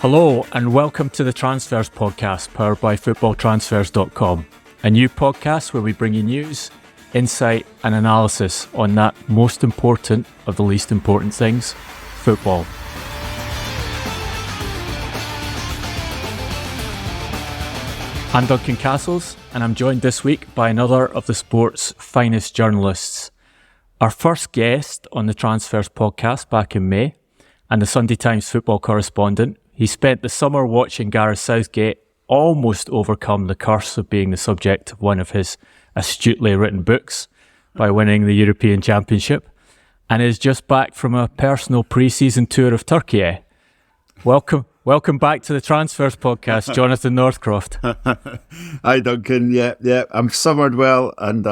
Hello and welcome to the Transfers podcast powered by FootballTransfers.com, a new podcast where we bring you news, insight and analysis on that most important of the least important things, football. I'm Duncan Castles and I'm joined this week by another of the sport's finest journalists. Our first guest on the Transfers podcast back in May and the Sunday Times football correspondent. He spent the summer watching Gareth Southgate almost overcome the curse of being the subject of one of his astutely written books by winning the European Championship, and is just back from a personal pre-season tour of Turkey. Welcome back to the Transfers podcast, Jonathan Northcroft. Hi Duncan, yeah, I'm summered well, and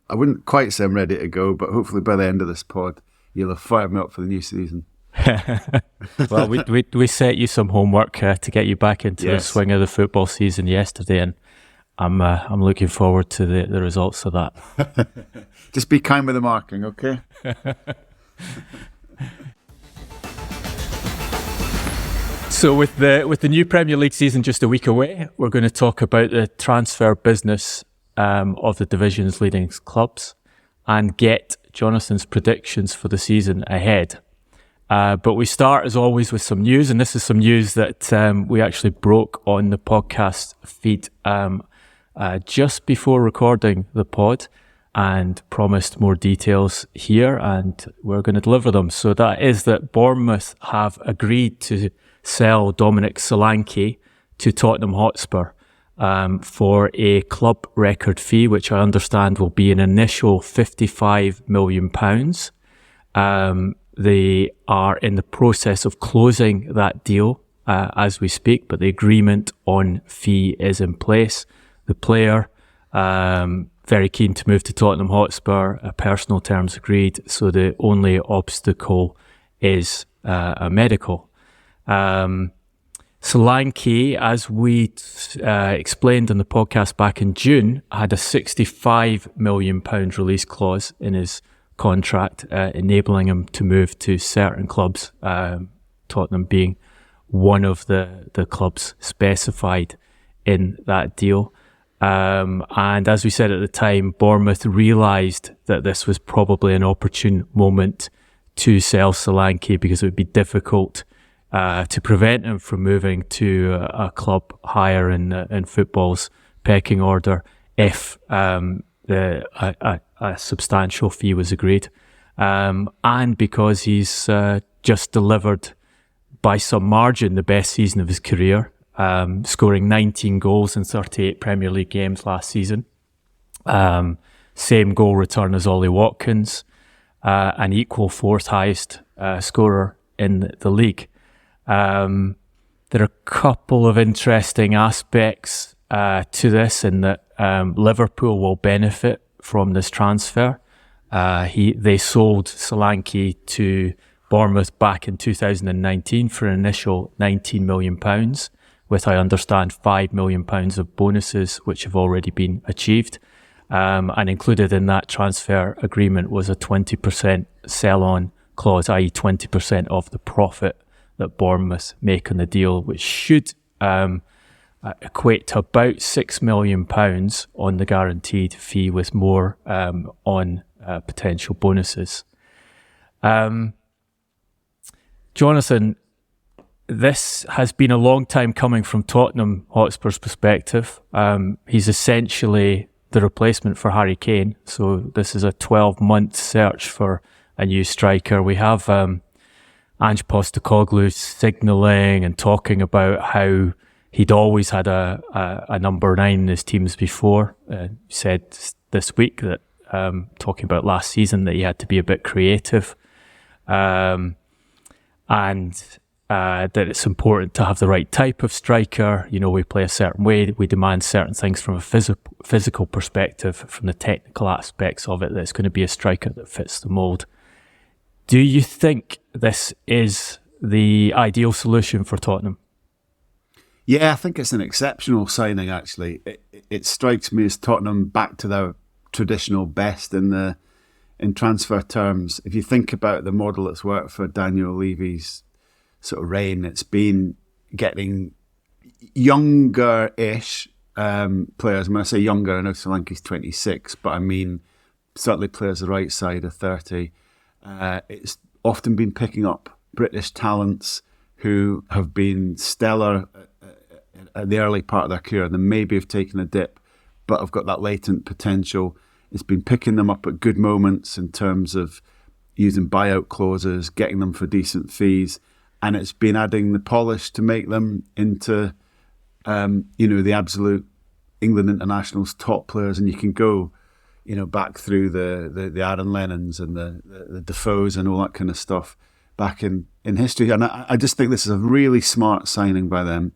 I wouldn't quite say I'm ready to go, but hopefully by the end of this pod, you'll have fired me up for the new season. Well, we set you some homework to get you back into the swing of the football season yesterday, and I'm looking forward to the results of that. Just be kind with the marking, okay? So with the new Premier League season just a week away, we're going to talk about the transfer business of the division's leading clubs and get Jonathan's predictions for the season ahead. But we start, as always, with some news, and this is some news that we actually broke on the podcast feed just before recording the pod, and promised more details here, and we're going to deliver them. So that is that Bournemouth have agreed to sell Dominic Solanke to Tottenham Hotspur for a club record fee, which I understand will be an initial £55 million. They are in the process of closing that deal as we speak, but the agreement on fee is in place. The player, very keen to move to Tottenham Hotspur, personal terms agreed, so the only obstacle is a medical. Solanke, as we explained on the podcast back in June, had a £65 million release clause in his contract, enabling him to move to certain clubs, Tottenham being one of the clubs specified in that deal. And as we said at the time, Bournemouth realised that this was probably an opportune moment to sell Solanke because it would be difficult to prevent him from moving to a club higher in football's pecking order if a substantial fee was agreed, and because he's just delivered by some margin the best season of his career, scoring 19 goals in 38 Premier League games last season. Same goal return as Ollie Watkins, an equal fourth highest scorer in the league. There are a couple of interesting aspects to this, in that Liverpool will benefit from this transfer. They sold Solanke to Bournemouth back in 2019 for an initial £19 million, with, I understand, £5 million of bonuses which have already been achieved. And included in that transfer agreement was a 20% sell-on clause, i.e. 20% of the profit that Bournemouth make on the deal, which should equate to about £6 million on the guaranteed fee, with more on potential bonuses. Jonathan, this has been a long time coming from Tottenham Hotspur's perspective. He's essentially the replacement for Harry Kane, so this is a 12-month search for a new striker. We have Ange Postecoglou signalling and talking about how he'd always had a number 9 in his teams before. Said this week that, talking about last season, that he had to be a bit creative, and that it's important to have the right type of striker. You know, we play a certain way, we demand certain things from a physical perspective, from the technical aspects of it, that it's going to be a striker that fits the mould. Do you think this is the ideal solution for Tottenham? Yeah, I think it's an exceptional signing, actually. It strikes me as Tottenham back to their traditional best in transfer terms. If you think about the model that's worked for Daniel Levy's sort of reign, it's been getting younger-ish players. When I say younger, I know Solanke's 26, but I mean certainly players the right side of 30. It's often been picking up British talents who have been stellar at the early part of their career, and then maybe have taken a dip, but have got that latent potential. It's been picking them up at good moments in terms of using buyout clauses, getting them for decent fees, and it's been adding the polish to make them into, the absolute England internationals top players. And you can go, back through the Aaron Lennons and the Defoes and all that kind of stuff back in history. And I just think this is a really smart signing by them.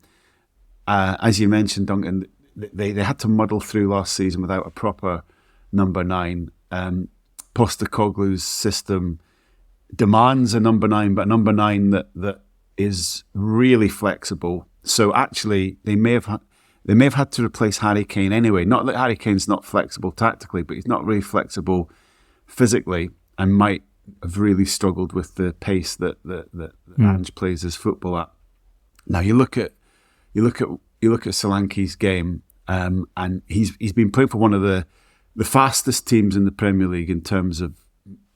As you mentioned, Duncan, they had to muddle through last season without a proper number 9. Postecoglou's system demands a number 9, but a number 9 that is really flexible. So actually, they may have had to replace Harry Kane anyway. Not that Harry Kane's not flexible tactically, but he's not really flexible physically, and might have really struggled with the pace that Ange plays his football at. Now you look at Solanke's game, and he's been playing for one of the fastest teams in the Premier League in terms of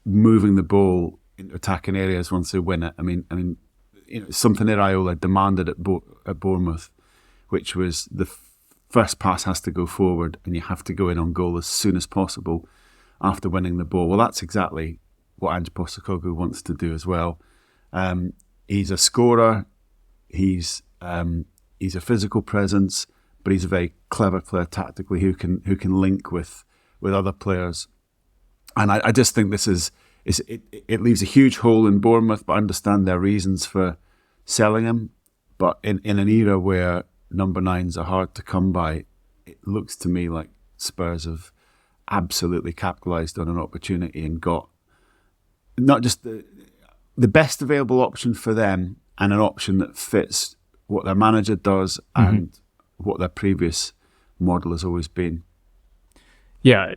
moving the ball into attacking areas once they win it. I mean, something Iraola demanded at Bournemouth, which was the first pass has to go forward and you have to go in on goal as soon as possible after winning the ball. Well, that's exactly what Ange Postecoglou wants to do as well. He's a scorer. He's a physical presence, but he's a very clever player tactically who can link with other players. And I just think this it leaves a huge hole in Bournemouth, but I understand their reasons for selling him. But in an era where number 9s are hard to come by, it looks to me like Spurs have absolutely capitalised on an opportunity and got not just the best available option for them, and an option that fits what their manager does and what their previous model has always been. Yeah,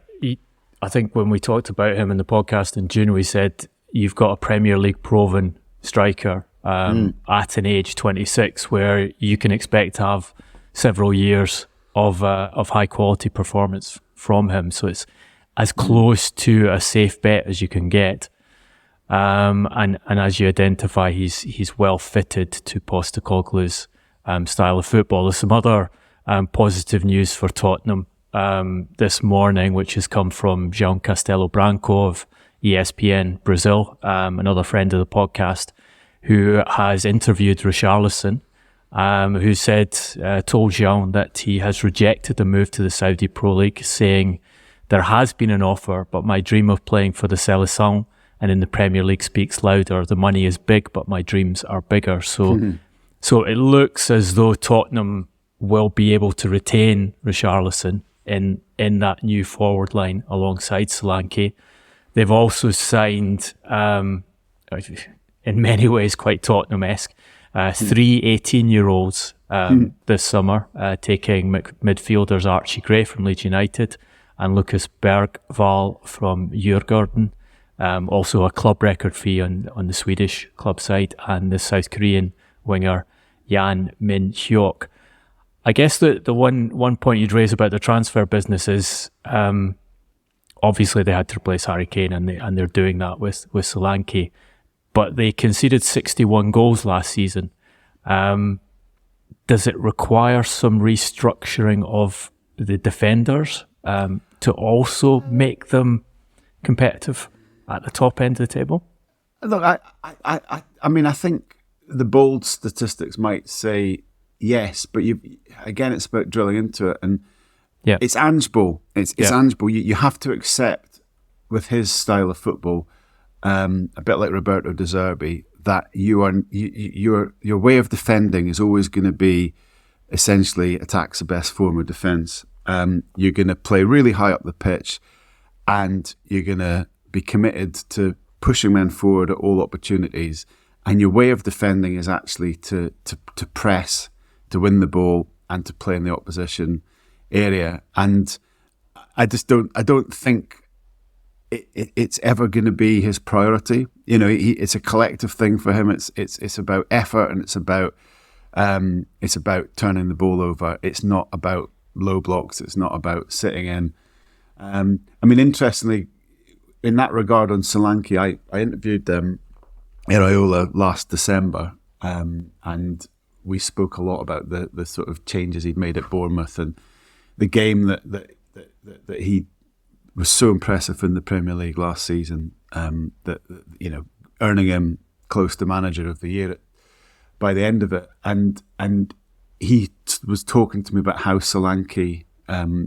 I think when we talked about him in the podcast in June, we said you've got a Premier League proven striker at an age 26, where you can expect to have several years of high quality performance from him. So it's as close to a safe bet as you can get. And as you identify, he's well fitted to Postecoglou's style of football. There's some other positive news for Tottenham this morning, which has come from João Castelo Branco of ESPN Brazil, another friend of the podcast, who has interviewed Richarlison, who told João that he has rejected the move to the Saudi Pro League, saying, "There has been an offer, but my dream of playing for the Seleção and in the Premier League speaks louder. The money is big, but my dreams are bigger." So it looks as though Tottenham will be able to retain Richarlison in that new forward line alongside Solanke. They've also signed, in many ways quite Tottenham-esque, 3 18-year-olds this summer, taking midfielders Archie Gray from Leeds United and Lucas Bergvall from Djurgården. Also a club record fee on the Swedish club side, and the South Korean winger Jan Min-hyuk. I guess the one point you'd raise about the transfer business is obviously they had to replace Harry Kane, and they're doing that with Solanke, but they conceded 61 goals last season. Does it require some restructuring of the defenders to also make them competitive at the top end of the table? Look, I mean, I think the bold statistics might say yes, but it's about drilling into it, and it's Ange Ball. It's Ange Ball. You have to accept with his style of football, a bit like Roberto De Zerbi, that your way of defending is always going to be essentially attack's the best form of defence. You're going to play really high up the pitch, and you're going to be committed to pushing men forward at all opportunities. And your way of defending is actually to press, to win the ball, and to play in the opposition area. And I don't think it's ever going to be his priority. It's a collective thing for him. It's about effort, and it's about It's about turning the ball over. It's not about low blocks. It's not about sitting in. Interestingly, in that regard on Solanke, I interviewed Iraola last December, and we spoke a lot about the sort of changes he'd made at Bournemouth and the game that he was so impressive in the Premier League last season, that earning him close to Manager of the Year by the end of it, and he was talking to me about how Solanke,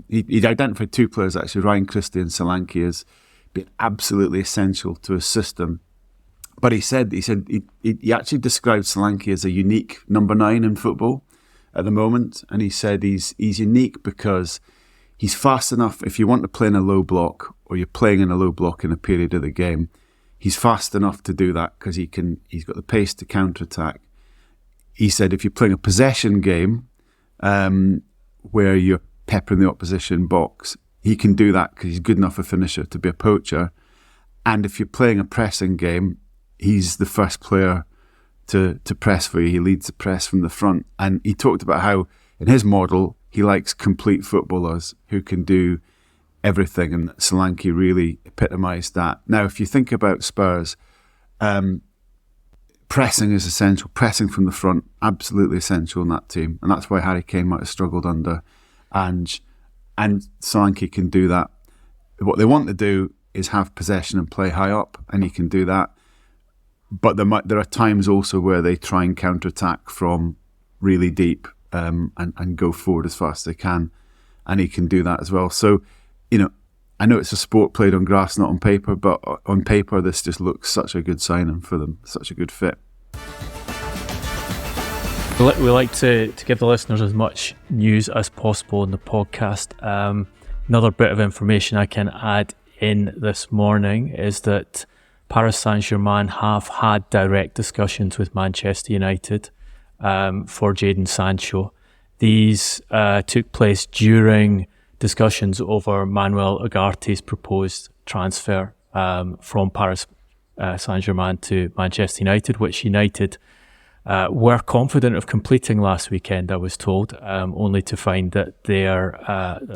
he'd identified two players actually, Ryan Christie and Solanke, as being absolutely essential to his system. But he said he actually described Solanke as a unique number 9 in football at the moment, and he said he's unique because he's fast enough. If you want to play in a low block, or you're playing in a low block in a period of the game, he's fast enough to do that because he's got the pace to counter-attack. He said if you're playing a possession game where you're peppering the opposition box, he can do that because he's good enough a finisher to be a poacher. And if you're playing a pressing game, he's the first player to press for you. He leads the press from the front. And he talked about how, in his model, he likes complete footballers who can do everything. And Solanke really epitomised that. Now, if you think about Spurs, pressing is essential. Pressing from the front, absolutely essential in that team. And that's why Harry Kane might have struggled under. And Solanke can do that. What they want to do is have possession and play high up, and he can do that. But there are times also where they try and counter-attack from really deep and go forward as fast as they can, and he can do that as well. So, I know it's a sport played on grass, not on paper, but on paper this just looks such a good signing for them, such a good fit. We like to give the listeners as much news as possible in the podcast. Another bit of information I can add in this morning is that Paris Saint-Germain have had direct discussions with Manchester United for Jadon Sancho. These took place during discussions over Manuel Ugarte's proposed transfer from Paris Saint-Germain to Manchester United, which United were confident of completing last weekend, I was told, only to find that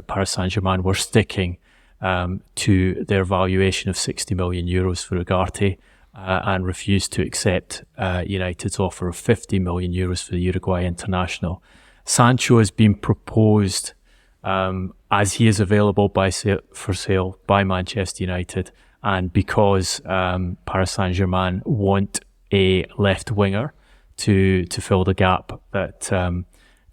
Paris Saint-Germain were sticking to their valuation of 60 million euros for Ugarte and refused to accept United's offer of 50 million euros for the Uruguay international. Sancho has been proposed as he is available for sale by Manchester United, and because Paris Saint-Germain want a left winger to fill the gap that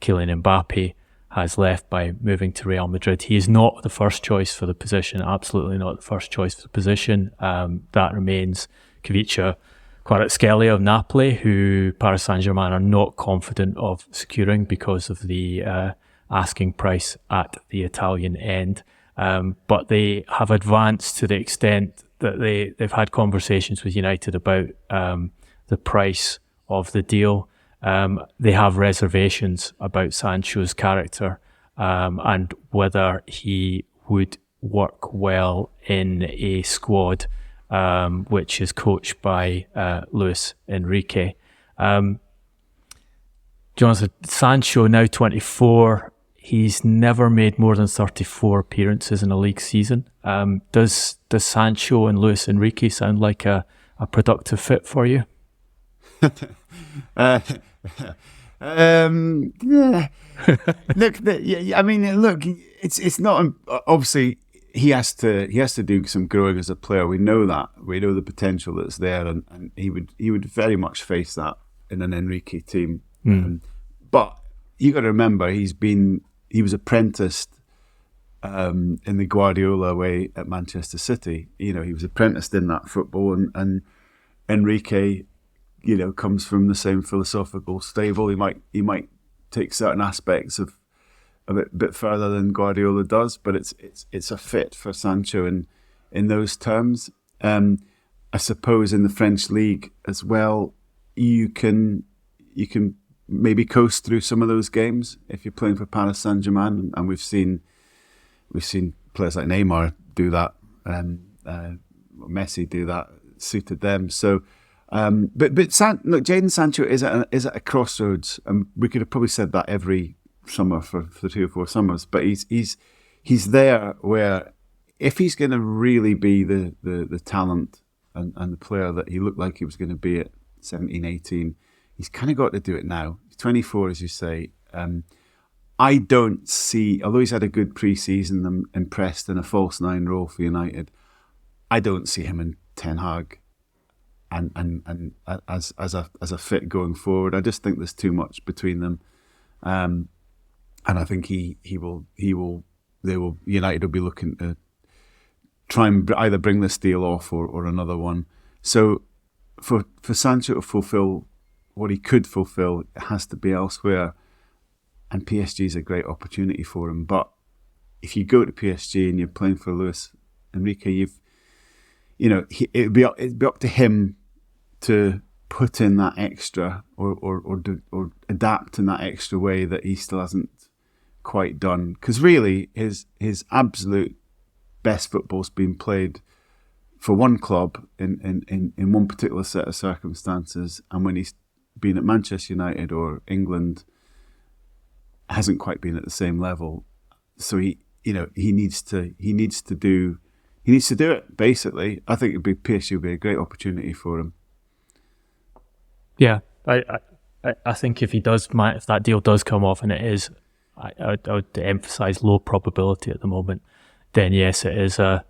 Kylian Mbappe has left by moving to Real Madrid. He is not the first choice for the position, absolutely not the first choice for the position. That remains Kvaratskhelia of Napoli, who Paris Saint-Germain are not confident of securing because of the asking price at the Italian end. But they have advanced to the extent that they've had conversations with United about the price of the deal. They have reservations about Sancho's character and whether he would work well in a squad which is coached by Luis Enrique. Jonathan, Sancho, now 24, he's never made more than 34 appearances in a league season. Does Sancho and Luis Enrique sound like a productive fit for you? Yeah. Look, it's not obviously he has to do some growing as a player. We know that. We know the potential that's there, and he would very much face that in an Enrique team. But you got to remember, he was apprenticed in the Guardiola way at Manchester City. He was apprenticed in that football, and Enrique, comes from the same philosophical stable. He might take certain aspects of a bit further than Guardiola does, but it's a fit for Sancho in those terms. I suppose in the French league as well, you can maybe coast through some of those games if you're playing for Paris Saint-Germain, and we've seen players like Neymar do that, and Messi do that, suited them. So But look, Jadon Sancho is at a crossroads, and we could have probably said that every summer for 3 or 4 summers. But he's there where if he's going to really be the talent and the player that he looked like he was going to be at 17, 18, he's kind of got to do it now. He's 24, as you say. I don't see, although he's had a good pre-season and impressed in a false nine role for United, I don't see him in Ten Hag and as a fit going forward. I just think there's too much between them, and I think United will be looking to try and either bring this deal off or another one. So for Sancho to fulfil what he could fulfil, it has to be elsewhere. And PSG is a great opportunity for him. But if you go to PSG and you're playing for Luis Enrique, it'd be up to him to put in that extra or adapt in that extra way that he still hasn't quite done. Because really, his absolute best football's been played for one club in one particular set of circumstances, and when he's been at Manchester United or England, hasn't quite been at the same level. So he needs to do it. Basically, I think PSG would be a great opportunity for him. Yeah, I think if that deal does come off, and it is, I would emphasise low probability at the moment, then yes, it is an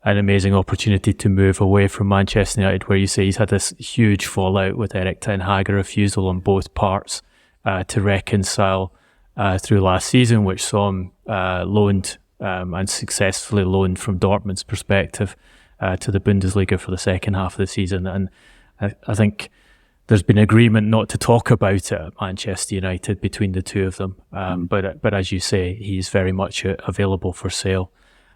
amazing opportunity to move away from Manchester United, where you say he's had this huge fallout with Erik ten Hag, a refusal on both parts to reconcile through last season, which saw him loaned and successfully loaned from Dortmund's perspective to the Bundesliga for the second half of the season. And I think there's been agreement not to talk about it at Manchester United between the two of them. But as you say, he's very much available for sale.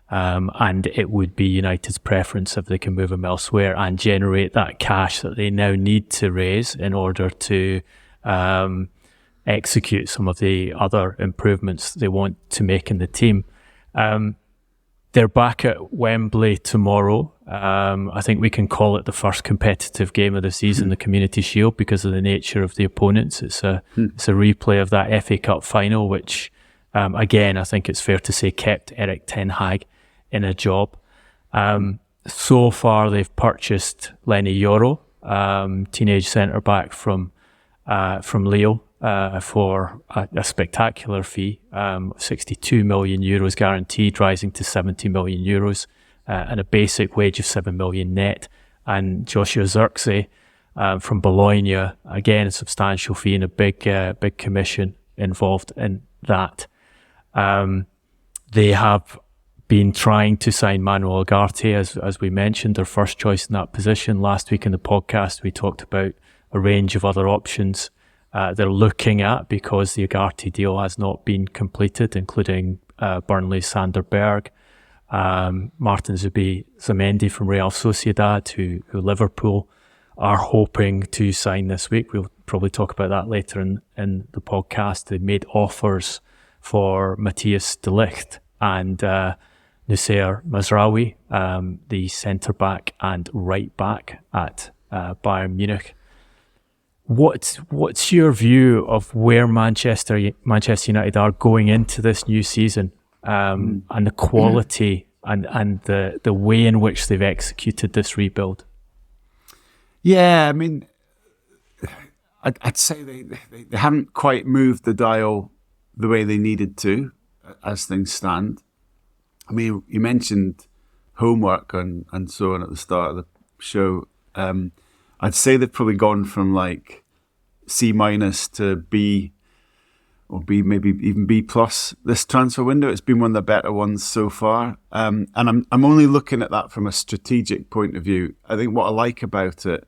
And it would be United's preference if they can move him elsewhere and generate that cash that they now need to raise in order to execute some of the other improvements they want to make in the team. They're back at Wembley tomorrow. I think we can call it the first competitive game of the season, the Community Shield, because of the nature of the opponents. It's a replay of that FA Cup final, which, again, I think it's fair to say kept Erik ten Hag in a job. So far, they've purchased Lenny Yoro, teenage centre-back from Lille, for a spectacular fee, 62 million euros guaranteed, rising to 70 million euros, and a basic wage of 7 million net. And Joshua Zirkzee from Bologna, again a substantial fee and a big commission involved in that. They have been trying to sign Manuel Ugarte, as we mentioned, their first choice in that position. Last week in the podcast, we talked about a range of other options they're looking at because the Ugarte deal has not been completed, including Burnley's Sander Berg, Martin Zubimendi from Real Sociedad, who Liverpool are hoping to sign this week. We'll probably talk about that later in the podcast. They made offers for Matthias de Ligt and Ligt Mazraoui, the centre-back and right-back at Bayern Munich. What's your view of where Manchester United are going into this new season, and the quality and the way in which they've executed this rebuild? Yeah, I mean, I'd say they haven't quite moved the dial the way they needed to as things stand. I mean, you mentioned homework and so on at the start of the show. I'd say they've probably gone from like C- to B, or B, maybe even B+ this transfer window. It's been one of the better ones so far. And I'm only looking at that from a strategic point of view. I think what I like about it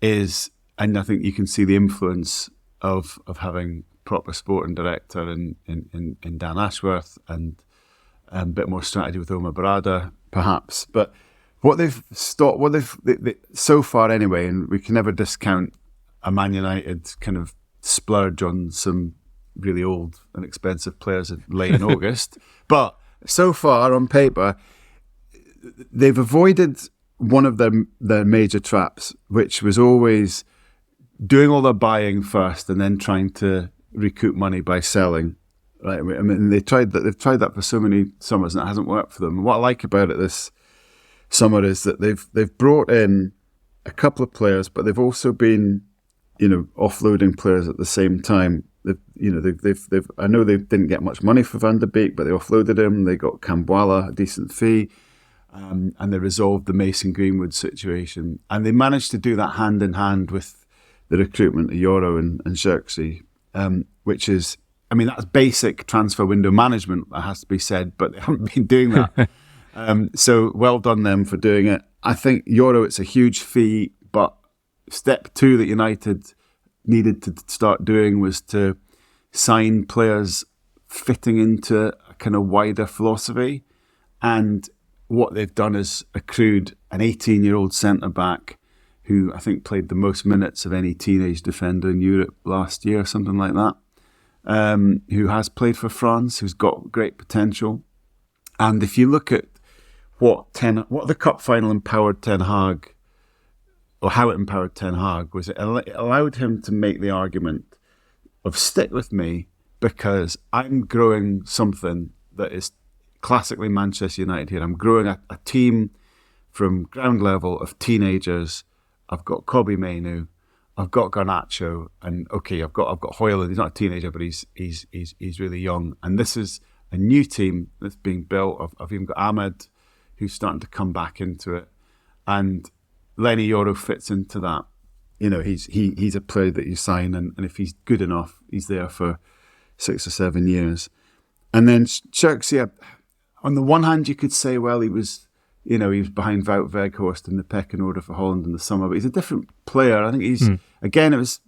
is, and I think you can see the influence of having proper sporting director in Dan Ashworth and a bit more strategy with Omar Barada, perhaps. But what they've so far anyway, and we can never discount a Man United kind of splurge on some really old and expensive players late in August. But so far on paper, they've avoided one of their major traps, which was always doing all their buying first and then trying to recoup money by selling. Right? I mean, they've tried that for so many summers and it hasn't worked for them. And what I like about it this summer is that they've brought in a couple of players, but they've also been, offloading players at the same time. I know they didn't get much money for Van der Beek, but they offloaded him. They got Cambuala, a decent fee, and they resolved the Mason Greenwood situation. And they managed to do that hand in hand with the recruitment of Yoro and Xerxes, which is, that's basic transfer window management, that has to be said, but they haven't been doing that. So well done them for doing it. I think Yoro, it's a huge fee, but step 2 that United needed to start doing was to sign players fitting into a kind of wider philosophy. And what they've done is accrued an 18-year-old centre-back who I think played the most minutes of any teenage defender in Europe last year, something like that, who has played for France, who's got great potential. And if you look at what the cup final empowered Ten Hag, or how it empowered Ten Hag, was it allowed him to make the argument of stick with me because I'm growing something that is classically Manchester United here. I'm growing a team from ground level of teenagers. I've got Kobe Mainoo, I've got Garnacho, and okay, I've got Højlund. He's not a teenager, but he's really young. And this is a new team that's being built. I've even got Ahmed, who's starting to come back into it, and Lenny Yoro fits into that. He's a player that you sign, and if he's good enough, he's there for 6 or 7 years. And then Xerxes, on the one hand, you could say, well, he was behind Wout Weghorst in the pecking order for Holland in the summer, but he's a different player. I think again, it was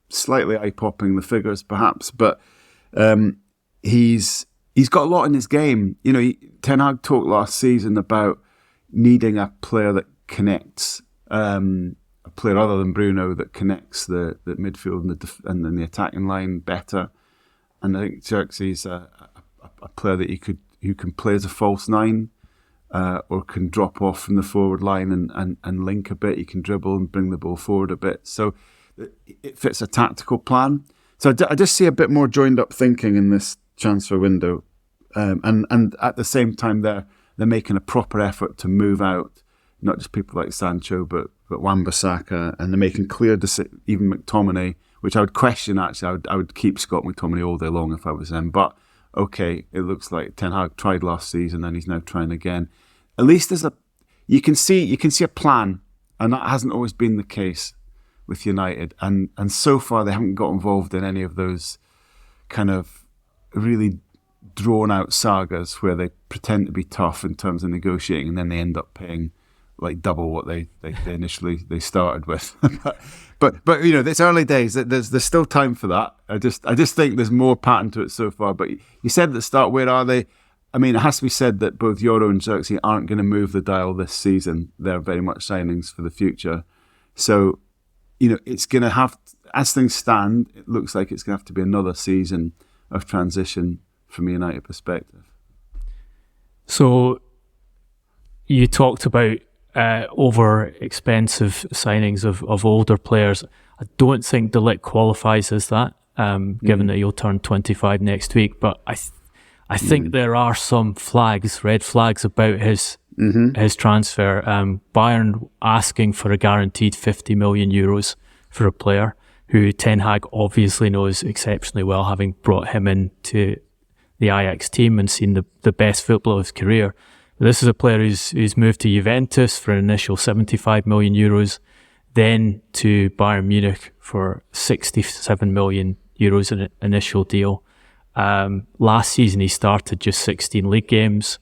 slightly eye-popping, the figures perhaps, but he's got a lot in his game. Ten Hag talked last season about needing a player that connects, a player other than Bruno that connects the midfield and then the attacking line better. And I think Xerxes is a player that who can play as a false 9, or can drop off from the forward line and link a bit. He can dribble and bring the ball forward a bit. So it fits a tactical plan. So I just see a bit more joined up thinking in this transfer window. And at the same time, they're making a proper effort to move out not just people like Sancho, but Wan-Bissaka, and they're making clear even McTominay, which I would question actually. I would keep Scott McTominay all day long if I was them. But okay, it looks like Ten Hag tried last season and he's now trying again. At least you can see a plan, and that hasn't always been the case with United. And so far they haven't got involved in any of those kind of really drawn out sagas where they pretend to be tough in terms of negotiating and then they end up paying like double what they initially started with. but it's early days. There's still time for that. I just think there's more pattern to it so far. But you said at the start, where are they? I mean, it has to be said that both Yoro and Xerxes aren't going to move the dial this season. They're very much signings for the future. So, it's going to have, as things stand, it looks like it's going to have to be another season of transition from a United perspective. So, you talked about over expensive signings of older players. I don't think De Ligt qualifies as that, given that he'll turn 25 next week. But I think there are some red flags about his transfer. Bayern asking for a guaranteed 50 million euros for a player who Ten Hag obviously knows exceptionally well, having brought him into the Ajax team and seen the best football of his career. This is a player who's moved to Juventus for an initial 75 million euros, then to Bayern Munich for 67 million euros an initial deal. Last season he started just 16 league games.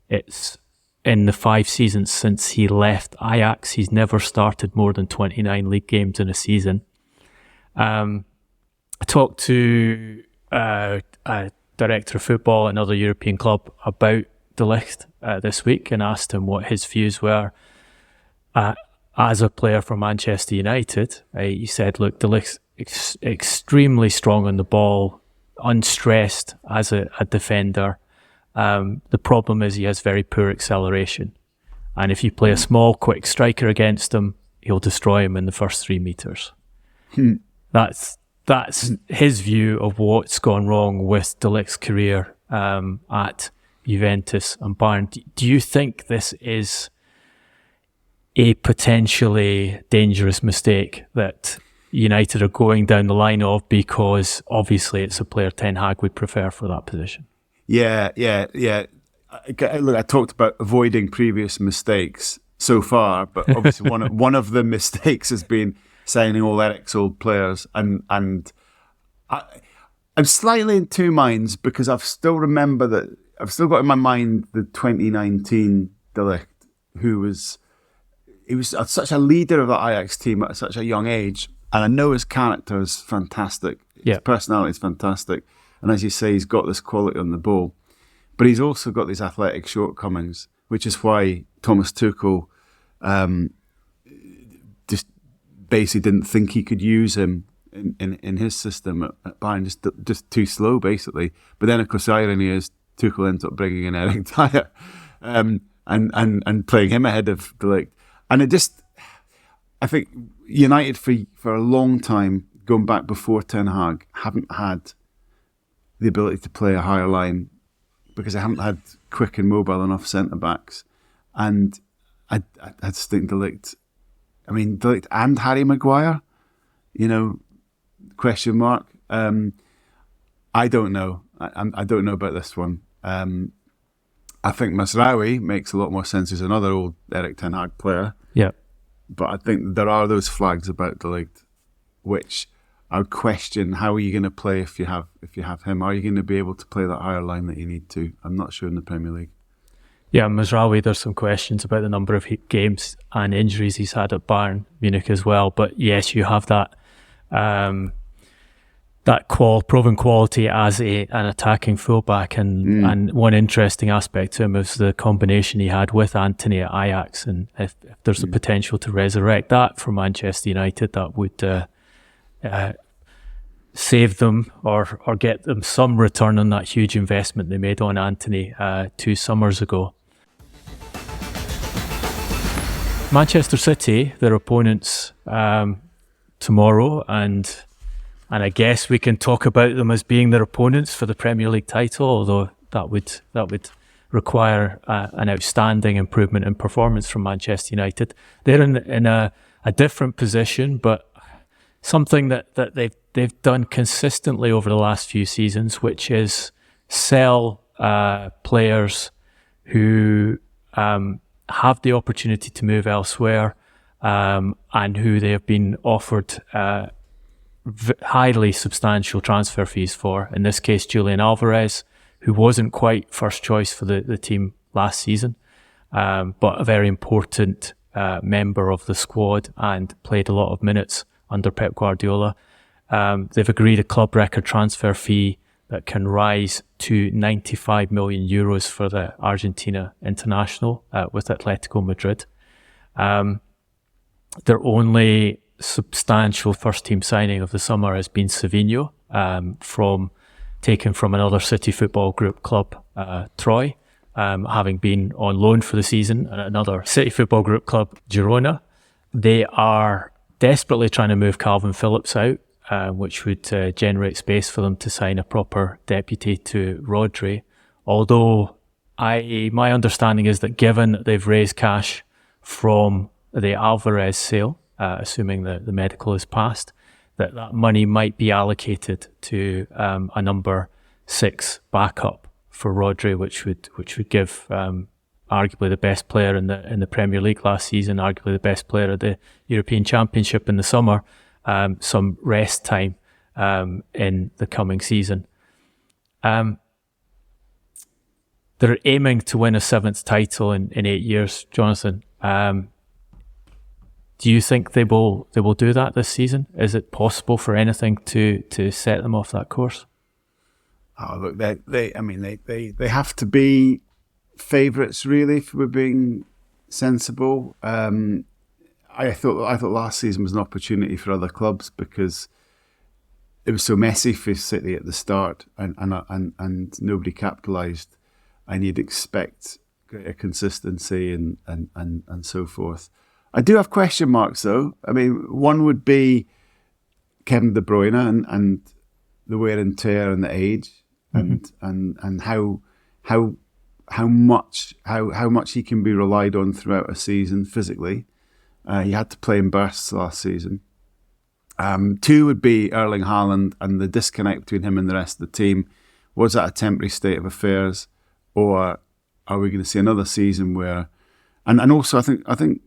It's in the 5 seasons since he left Ajax, he's never started more than 29 league games in a season. I talked to a director of football at another European club about De Ligt this week and asked him what his views were as a player for Manchester United. He said, look, De Ligt's extremely strong on the ball, unstressed as a defender. The problem is he has very poor acceleration. And if you play a small, quick striker against him, he'll destroy him in the first 3 metres. That's his view of what's gone wrong with De Ligt's career at Juventus and Bayern. Do you think this is a potentially dangerous mistake that United are going down the line of, because obviously it's a player Ten Hag would prefer for that position? Yeah. Look, I talked about avoiding previous mistakes so far, but obviously one of the mistakes has been signing all Eric's old players, and I'm slightly in two minds, because I've still got in my mind the 2019 De Ligt, he was such a leader of the Ajax team at such a young age, and I know his character is fantastic. His personality is fantastic, and as you say, he's got this quality on the ball, but he's also got these athletic shortcomings, which is why Thomas Tuchel just basically didn't think he could use him in his system at Bayern, just too slow, basically. But then, of course, the irony is Tuchel ends up bringing in Eric Dyer and playing him ahead of De Ligt. And I think United for a long time, going back before Ten Hag, haven't had the ability to play a higher line, because they haven't had quick and mobile enough centre-backs. And I just think De Ligt and Harry Maguire, question mark. I don't know. I don't know about this one. I think Mazraoui makes a lot more sense as another old Erik Ten Hag player. Yeah. But I think there are those flags about De Ligt, which I would question. How are you going to play if you have him? Are you going to be able to play that higher line that you need to? I'm not sure in the Premier League. Yeah, Mazraoui, there's some questions about the number of games and injuries he's had at Bayern Munich as well. But yes, you have that proven quality as an attacking fullback, and one interesting aspect to him is the combination he had with Antony at Ajax, and if there's a potential to resurrect that for Manchester United, that would save them or get them some return on that huge investment they made on Antony 2 summers ago. Manchester City, their opponents tomorrow, and I guess we can talk about them as being their opponents for the Premier League title, although that would require an outstanding improvement in performance from Manchester United. They're in a different position, but something that they've done consistently over the last few seasons, which is sell players who have the opportunity to move elsewhere, and who they have been offered highly substantial transfer fees for. In this case, Julian Alvarez, who wasn't quite first choice for the team last season, but a very important member of the squad and played a lot of minutes under Pep Guardiola. They've agreed a club record transfer fee that can rise to 95 million euros for the Argentina international with Atletico Madrid. Their only substantial first-team signing of the summer has been Savinho, taken from another City Football Group club, Troy, having been on loan for the season at another City Football Group club, Girona. They are desperately trying to move Calvin Phillips out, which would generate space for them to sign a proper deputy to Rodri. Although my understanding is that given that they've raised cash from the Alvarez sale, assuming the medical is passed, that money might be allocated to a number 6 backup for Rodri, which would give arguably the best player in the Premier League last season, arguably the best player at the European Championship in the summer, some rest time in the coming season. They're aiming to win a 7th title in 8 years, Jonathan. Do you think they will do that this season? Is it possible for anything to set them off that course? Oh, look, they have to be favourites, really, if we're being sensible. I thought last season was an opportunity for other clubs because it was so messy for City at the start, and nobody capitalised. And you'd expect greater consistency and so forth. I do have question marks though. I mean, one would be Kevin De Bruyne and the wear and tear and the age, and how much he can be relied on throughout a season physically. He had to play in bursts last season. Two would be Erling Haaland and the disconnect between him and the rest of the team. Was that a temporary state of affairs, or are we going to see another season where? And also, I think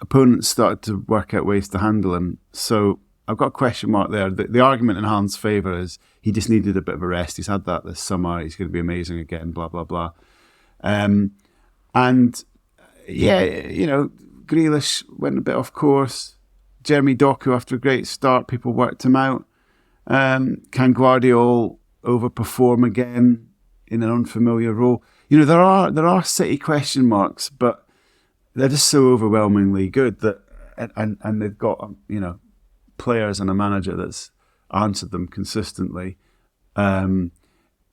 opponents started to work out ways to handle him. So I've got a question mark there. The argument in Haaland's favour is he just needed a bit of a rest. He's had that this summer. He's going to be amazing again. Blah blah blah. And yeah, Grealish went a bit off course. Jeremy Doku, after a great start, people worked him out. Can Guardiola overperform again in an unfamiliar role? There are City question marks, but they're just so overwhelmingly good that, and they've got players and a manager that's answered them consistently. I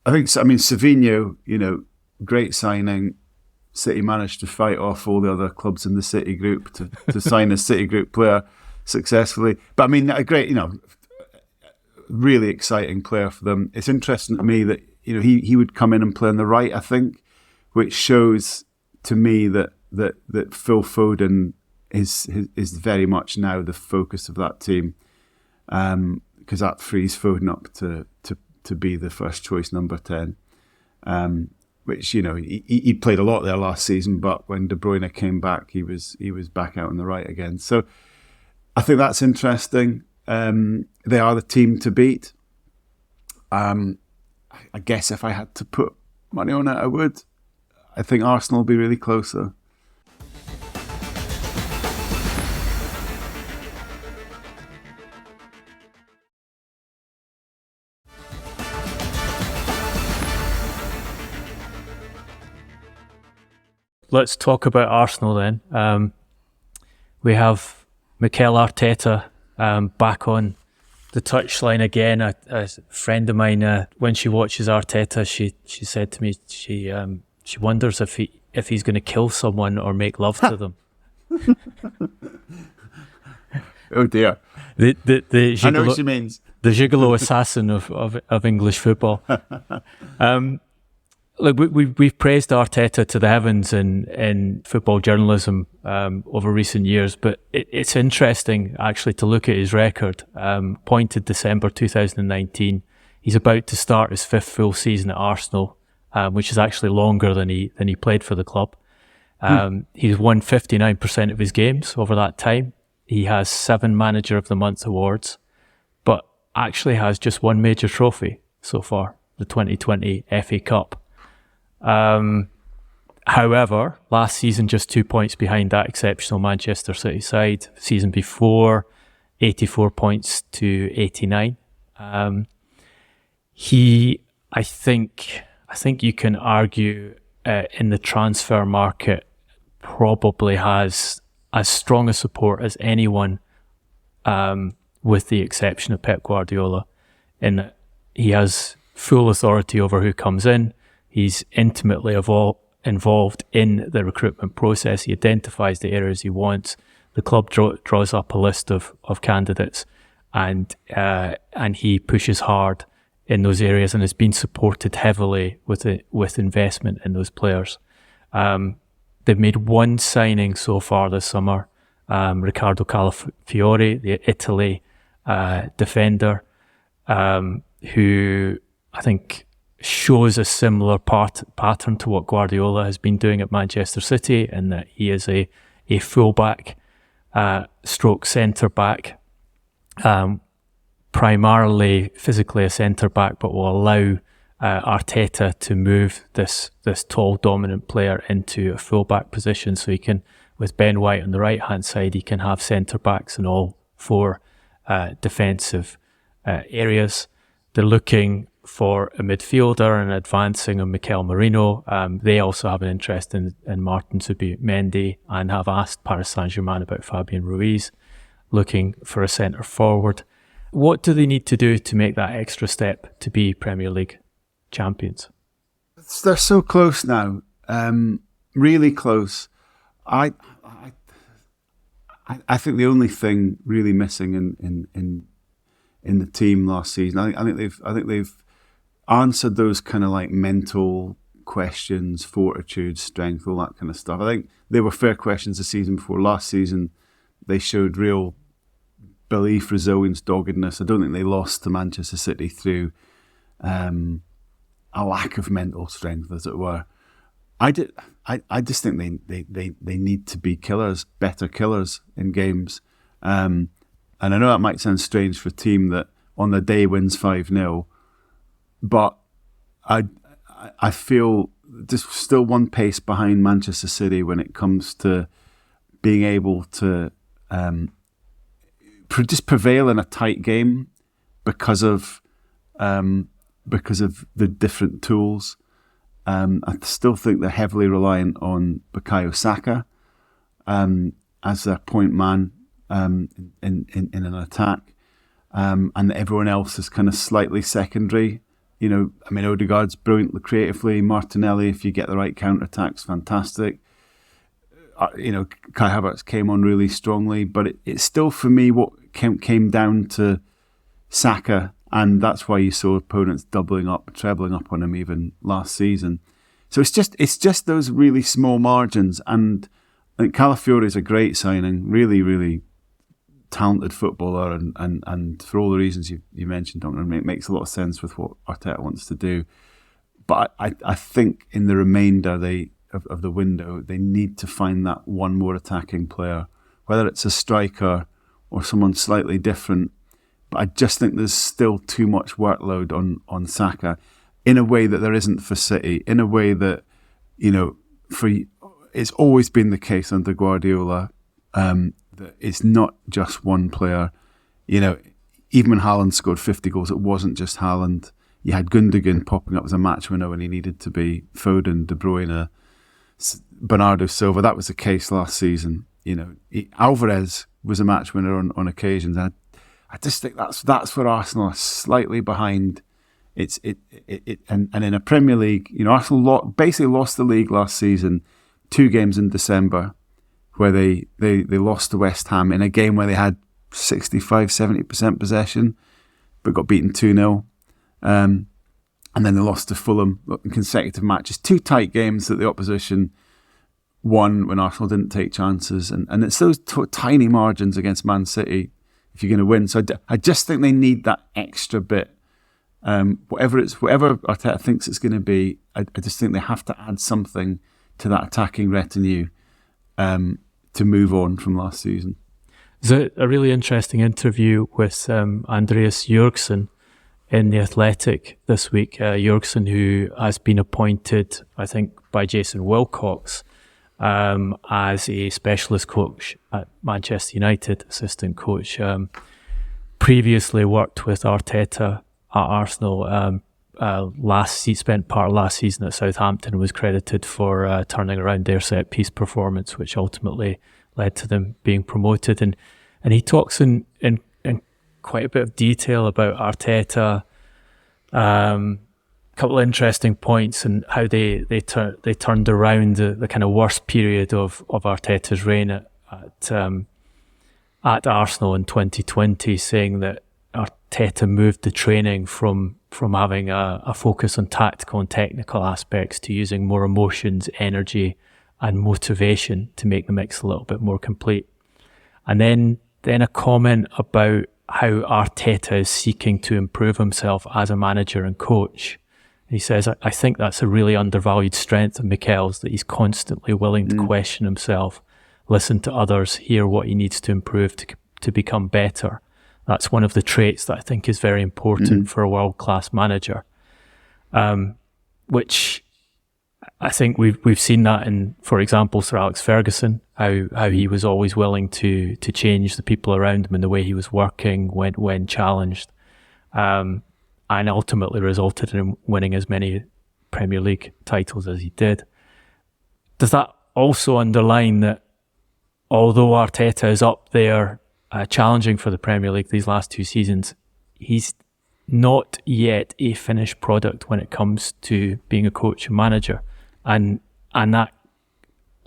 think Savinho, great signing. City managed to fight off all the other clubs in the City group to sign a City group player successfully. But I mean, a great, really exciting player for them. It's interesting to me that he would come in and play on the right, I think, which shows to me that Phil Foden is very much now the focus of that team, because that frees Foden up to be the first choice number 10. Which he played a lot there last season, but when De Bruyne came back, he was back out on the right again. So I think that's interesting. They are the team to beat. I guess if I had to put money on it, I would. I think Arsenal will be really close though. Let's talk about Arsenal then. We have Mikel Arteta back on the touchline again. A friend of mine, when she watches Arteta, she said to me she wonders if he's going to kill someone or make love to them. Oh dear! The gigolo, I know what she means. The gigolo assassin of English football. Look, we've praised Arteta to the heavens in football journalism over recent years, but it's interesting actually to look at his record. Appointed December 2019, he's about to start his 5th full season at Arsenal, which is actually longer than he played for the club. He's won 59% of his games over that time. He has 7 Manager of the Month awards, but actually has just one major trophy so far, the 2020 FA Cup. However, last season just 2 points behind that exceptional Manchester City side. Season before, 84 points to 89. I think you can argue in the transfer market probably has as strong a support as anyone, with the exception of Pep Guardiola, in that he has full authority over who comes in. He's intimately involved in the recruitment process. He identifies the areas he wants. The club draws up a list of candidates, and he pushes hard in those areas and has been supported heavily with investment in those players. They've made one signing so far this summer, Riccardo Calafiori, the Italy defender, who I think shows a similar pattern to what Guardiola has been doing at Manchester City, in that he is a fullback stroke centre back, primarily physically a centre back, but will allow Arteta to move this tall dominant player into a fullback position, so he can, with Ben White on the right hand side, he can have centre backs in all 4 defensive areas. They're looking for a midfielder and advancing on Mikel Merino. They also have an interest in Martin Zubimendi and have asked Paris Saint-Germain about Fabian Ruiz, looking for a centre forward. What do they need to do to make that extra step to be Premier League champions? They're so close now. really close. I think the only thing really missing in the team last season, I think they've answered those kind of like mental questions, fortitude, strength, all that kind of stuff. I think they were fair questions the season before. Last season, they showed real belief, resilience, doggedness. I don't think they lost to Manchester City through a lack of mental strength, as it were. I just think they need to be killers, better killers in games. And I know that might sound strange for a team that on the day wins 5-0, but I feel just still one pace behind Manchester City when it comes to being able to just prevail in a tight game because of the different tools. I still think they're heavily reliant on Bukayo Saka as their point man in an attack, and everyone else is kind of slightly secondary. You know, I mean, Odegaard's brilliantly creatively. Martinelli, if you get the right counter-attacks, fantastic. You know, Kai Havertz came on really strongly, but it's still, for me, what came down to Saka, and that's why you saw opponents doubling up, trebling up on him even last season. So it's just those really small margins, and I think Calafiori is a great signing, really, really talented footballer, and for all the reasons you mentioned, Duncan, it makes a lot of sense with what Arteta wants to do. But I think in the remainder of the window, they need to find that one more attacking player, whether it's a striker or someone slightly different. But I just think there's still too much workload on Saka, in a way that there isn't for City, in a way that, you know, it's always been the case under Guardiola, that it's not just one player. You know, even when Haaland scored 50 goals, it wasn't just Haaland. You had Gundogan popping up as a match winner when he needed to be, Foden, De Bruyne, Bernardo Silva. That was the case last season. You know, Alvarez was a match winner on occasions. I just think that's where Arsenal are slightly behind. And in a Premier League, you know, Arsenal basically lost the league last season, 2 games in December, where they lost to West Ham in a game where they had 65-70% possession, but got beaten 2-0. And then they lost to Fulham in consecutive matches. 2 tight games that the opposition won when Arsenal didn't take chances. And it's those tiny margins against Man City if you're going to win. So I just think they need that extra bit. Whatever Arteta thinks it's going to be, I just think they have to add something to that attacking retinue to move on from last season. There's a really interesting interview with Andreas Jørgensen in The Athletic this week. Jørgensen, who has been appointed, I think, by Jason Wilcox as a specialist coach at Manchester United, assistant coach. Previously worked with Arteta at Arsenal. Spent part of last season at Southampton, was credited for turning around their set piece performance, which ultimately led to them being promoted. And he talks in quite a bit of detail about Arteta, a couple of interesting points, and how they turned around the kind of worst period of Arteta's reign at Arsenal in 2020, saying that Arteta moved the training from having a focus on tactical and technical aspects to using more emotions, energy and motivation to make the mix a little bit more complete. And then a comment about how Arteta is seeking to improve himself as a manager and coach. He says, I think that's a really undervalued strength of Mikel's, that he's constantly willing to question himself, listen to others, hear what he needs to improve to become better. That's one of the traits that I think is very important for a world-class manager, which I think we've seen that in, for example, Sir Alex Ferguson, how he was always willing to change the people around him and the way he was working when challenged, and ultimately resulted in him winning as many Premier League titles as he did. Does that also underline that although Arteta is up there challenging for the Premier League these last 2 seasons, he's not yet a finished product when it comes to being a coach and manager, and that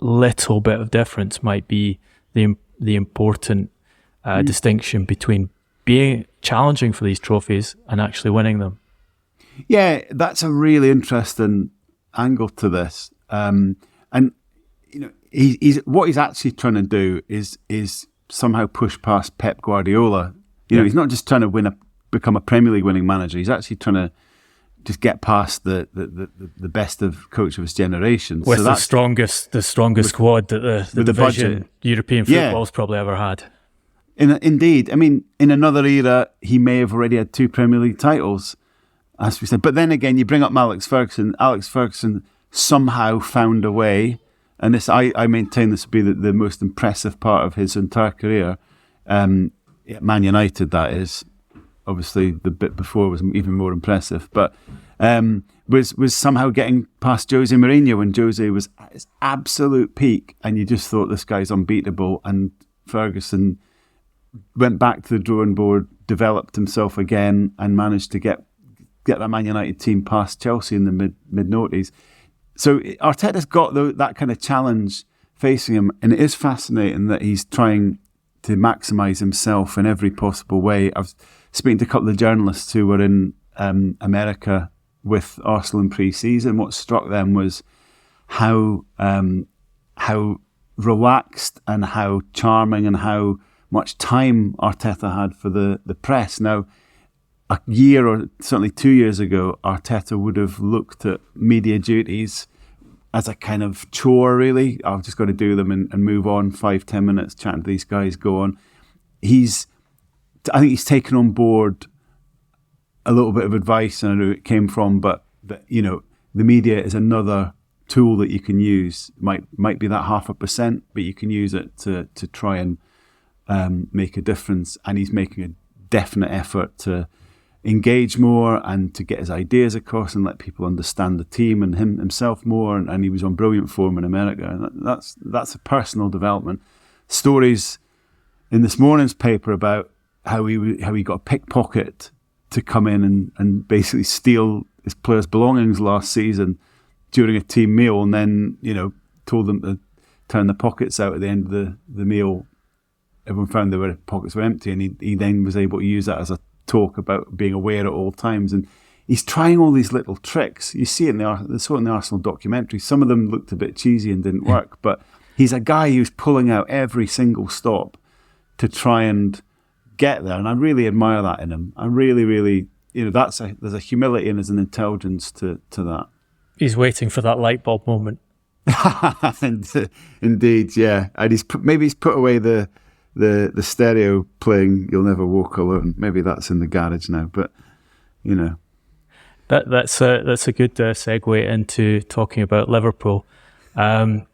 little bit of difference might be the important distinction between being challenging for these trophies and actually winning them. Yeah, that's a really interesting angle to this. And he's what he's actually trying to do is somehow push past Pep Guardiola. He's not just trying to become a Premier League winning manager. He's actually trying to just get past the best of coach of his generation. With the strongest squad that the division budget. European football's probably ever had. Indeed. I mean, in another era, he may have already had 2 Premier League titles, as we said. But then again, you bring up Alex Ferguson. Alex Ferguson somehow found a way, and this I maintain this would be the most impressive part of his entire career. Man United, that is. Obviously, the bit before was even more impressive, but was somehow getting past Jose Mourinho when Jose was at his absolute peak, and you just thought this guy's unbeatable. And Ferguson went back to the drawing board, developed himself again, and managed to get that Man United team past Chelsea in the mid-noughties. So Arteta's got that kind of challenge facing him, and it is fascinating that he's trying to maximise himself in every possible way. I've speaking to a couple of journalists who were in America with Arsenal in pre-season. What struck them was how relaxed and how charming and how much time Arteta had for the press. Now, a year or certainly 2 years ago, Arteta would have looked at media duties as a kind of chore, really. I've just got to do them and move on, 5-10 minutes, chatting to these guys, go on. I think he's taken on board a little bit of advice, and I know who it came from, but the media is another tool that you can use. Might be that 0.5%, but you can use it to try and make a difference. And he's making a definite effort to engage more and to get his ideas across and let people understand the team and himself more. And he was on brilliant form in America. And that's a personal development. Stories in this morning's paper about how he got a pickpocket to come in and basically steal his players' belongings last season during a team meal, and then told them to turn the pockets out at the end of the meal. Everyone found their pockets were empty, and he then was able to use that as a talk about being aware at all times. And he's trying all these little tricks. You see it in the Arsenal documentary. Some of them looked a bit cheesy and didn't work, but he's a guy who's pulling out every single stop to try and get there, and I really admire that in him. I really, really, there's a humility and there's an intelligence to that. He's waiting for that light bulb moment. Indeed, yeah. And he's put away the stereo playing "You'll Never Walk Alone." Maybe that's in the garage now, but that's a good segue into talking about Liverpool. It's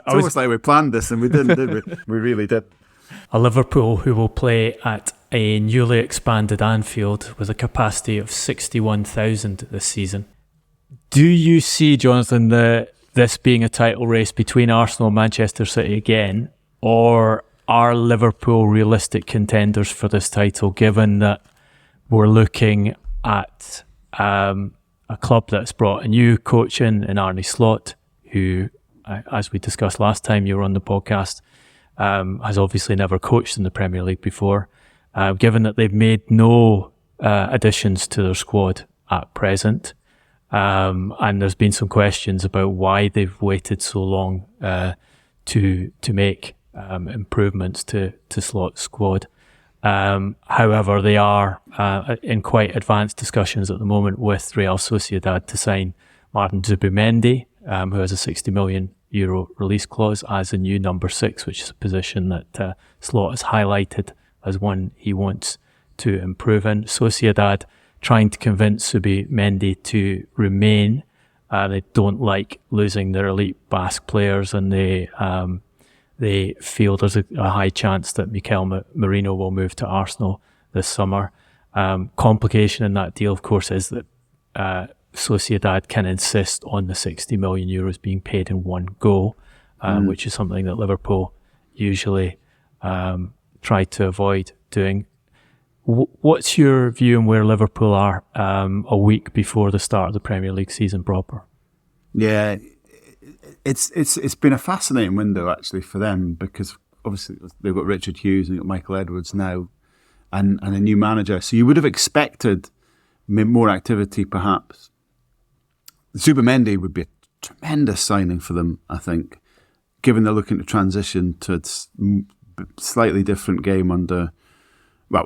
almost like we planned this and we didn't, did we? We really did. A Liverpool who will play at a newly expanded Anfield with a capacity of 61,000 this season. Do you see, Jonathan, this being a title race between Arsenal and Manchester City again, or are Liverpool realistic contenders for this title, given that we're looking at a club that's brought a new coach in Arne Slot, who, as we discussed last time you were on the podcast, has obviously never coached in the Premier League before, given that they've made no additions to their squad at present. And there's been some questions about why they've waited so long to make improvements to Slot's squad. However, they are in quite advanced discussions at the moment with Real Sociedad to sign Martin Zubimendi, who has a €60 million release clause as a new number 6, which is a position that Slot has highlighted as one he wants to improve in. Sociedad trying to convince Zubimendi to remain. They don't like losing their elite Basque players, and they feel there's a high chance that Mikel Merino will move to Arsenal this summer. Complication in that deal, of course, is that Sociedad can insist on the €60 million being paid in one go, which is something that Liverpool usually try to avoid doing. What's your view on where Liverpool are a week before the start of the Premier League season proper? Yeah, it's been a fascinating window actually for them, because obviously they've got Richard Hughes and they've got Michael Edwards now, and a new manager. So you would have expected more activity, perhaps. Zubimendi would be a tremendous signing for them, I think, given they're looking to transition to a slightly different game under. Well,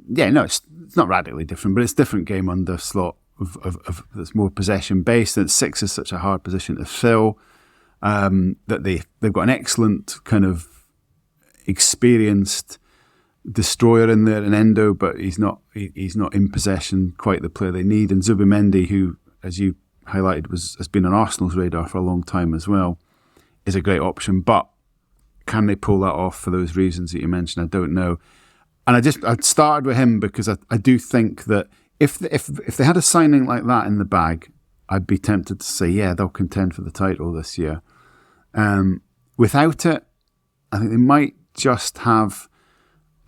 it's not radically different, but it's a different game under Slot of that's more possession based. And 6 is such a hard position to fill. That they've got an excellent kind of experienced destroyer in there in Endo, but he's not in possession quite the player they need. And Zubimendi, who, as you highlighted, has been on Arsenal's radar for a long time as well, is a great option. But can they pull that off for those reasons that you mentioned? I don't know. And I started with him because I do think that if they had a signing like that in the bag, I'd be tempted to say, yeah, they'll contend for the title this year. Without it, I think they might just have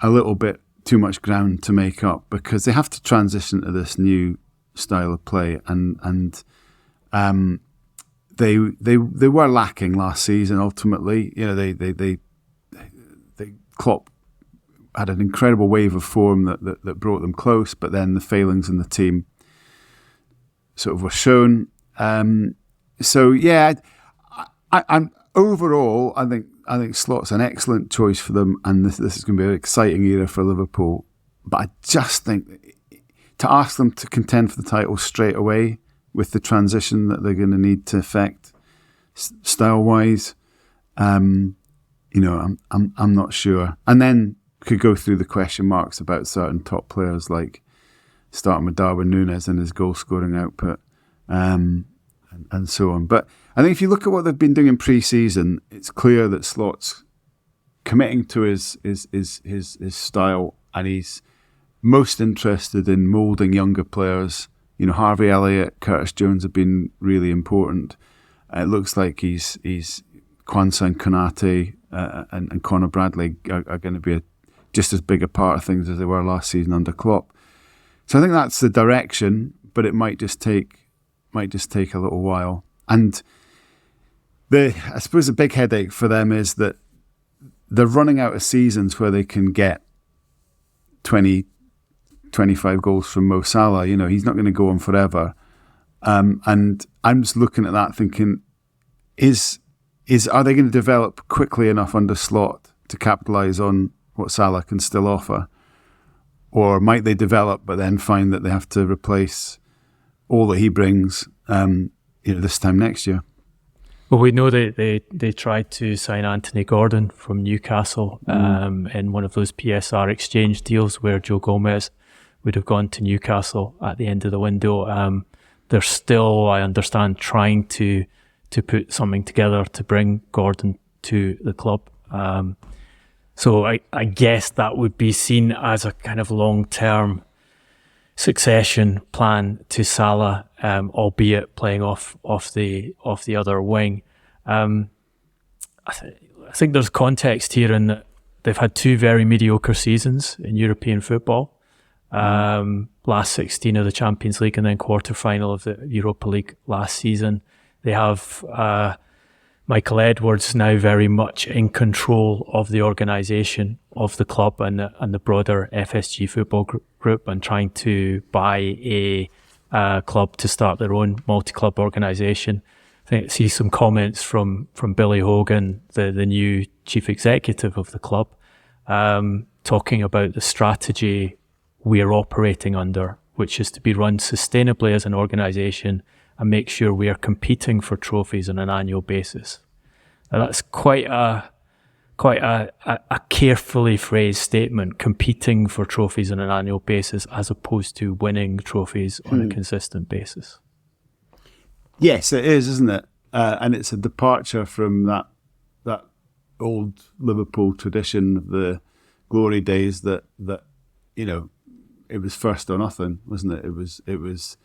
a little bit too much ground to make up, because they have to transition to this new style of play, and they were lacking last season. Ultimately, they Klopp had an incredible wave of form that brought them close, but then the failings in the team sort of were shown. So yeah, I'm overall, I think Slot's an excellent choice for them, and this is going to be an exciting era for Liverpool. But I just think to ask them to contend for the title straight away with the transition that they're going to need to effect style-wise, I'm not sure. And then could go through the question marks about certain top players, like starting with Darwin Núñez and his goal-scoring output, and so on. But I think if you look at what they've been doing in pre-season, it's clear that Slot's committing to his style, and he's most interested in moulding younger players. Harvey Elliott, Curtis Jones have been really important. It looks like he's Kwanzaa and Konate and Conor Bradley are going to be just as big a part of things as they were last season under Klopp. So I think that's the direction, but it might just take a little while. And I suppose the big headache for them is that they're running out of seasons where they can get 20, 25 goals from Mo Salah. He's not going to go on forever. And I'm just looking at that thinking, are they going to develop quickly enough under Slot to capitalise on what Salah can still offer? Or might they develop but then find that they have to replace all that he brings this time next year? Well, we know that they tried to sign Anthony Gordon from Newcastle in one of those PSR exchange deals where Joe Gomez would have gone to Newcastle at the end of the window. They're still, I understand, trying to put something together to bring Gordon to the club. So I guess that would be seen as a kind of long-term succession plan to Salah, albeit playing off the other wing. I think there's context here in that they've had 2 very mediocre seasons in European football. Last 16 of the Champions League and then quarter-final of the Europa League last season. They have Michael Edwards now very much in control of the organisation of the club and the broader FSG football group, and trying to buy a club to start their own multi-club organisation. I think I see some comments from Billy Hogan, the new chief executive of the club, talking about the strategy we're operating under, which is to be run sustainably as an organisation and make sure we are competing for trophies on an annual basis. Now that's quite a carefully phrased statement, competing for trophies on an annual basis as opposed to winning trophies on a consistent basis. Yes, it is, isn't it? And it's a departure from that old Liverpool tradition of the glory days that it was first or nothing, wasn't it? It was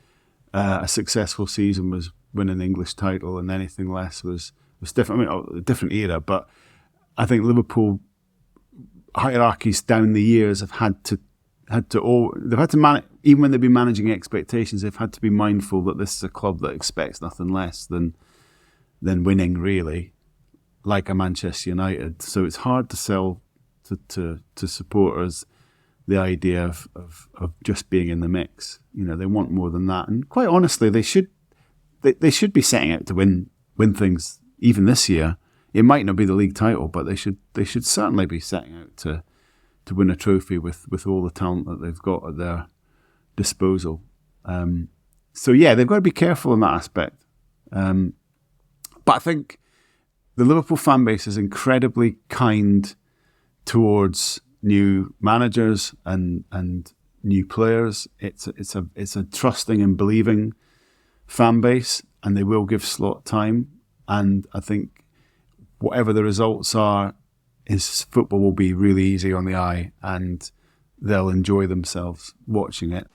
a successful season was winning an English title, and anything less was different. I mean, a different era, but I think Liverpool hierarchies down the years have had to manage, even when they've been managing expectations, they've had to be mindful that this is a club that expects nothing less than than winning, really, like a Manchester United. So it's hard to sell to supporters the idea of just being in the mix. They want more than that. And quite honestly, they should be setting out to win things even this year. It might not be the league title, but they should certainly be setting out to win a trophy with all the talent that they've got at their disposal. So yeah, they've got to be careful in that aspect. But I think the Liverpool fan base is incredibly kind towards new managers and new players. It's a trusting and believing fan base, and they will give Slot time. And I think whatever the results are, his football will be really easy on the eye, and they'll enjoy themselves watching it.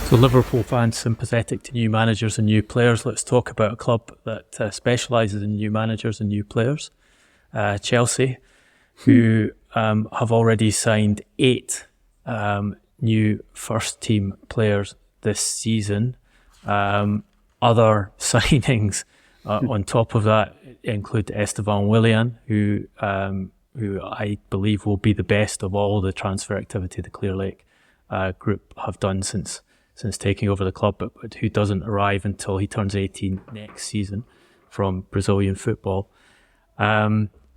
So Liverpool fans sympathetic to new managers and new players. Let's talk about a club that specialises in new managers and new players. Chelsea, who have already signed 8 new first-team players this season. Other signings on top of that include Esteban Willian, who I believe will be the best of all the transfer activity the Clear Lake group have done since taking over the club, but who doesn't arrive until he turns 18 next season from Brazilian football.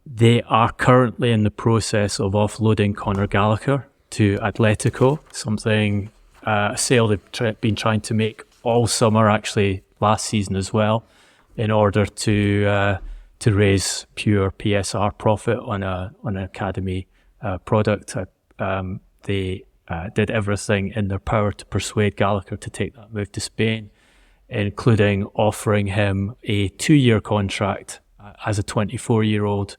They are currently in the process of offloading Conor Gallagher to Atletico, a sale they've been trying to make all summer, actually last season as well, in order to raise pure PSR profit on an academy product. They did everything in their power to persuade Gallagher to take that move to Spain, including offering him a 2-year contract as a 24-year-old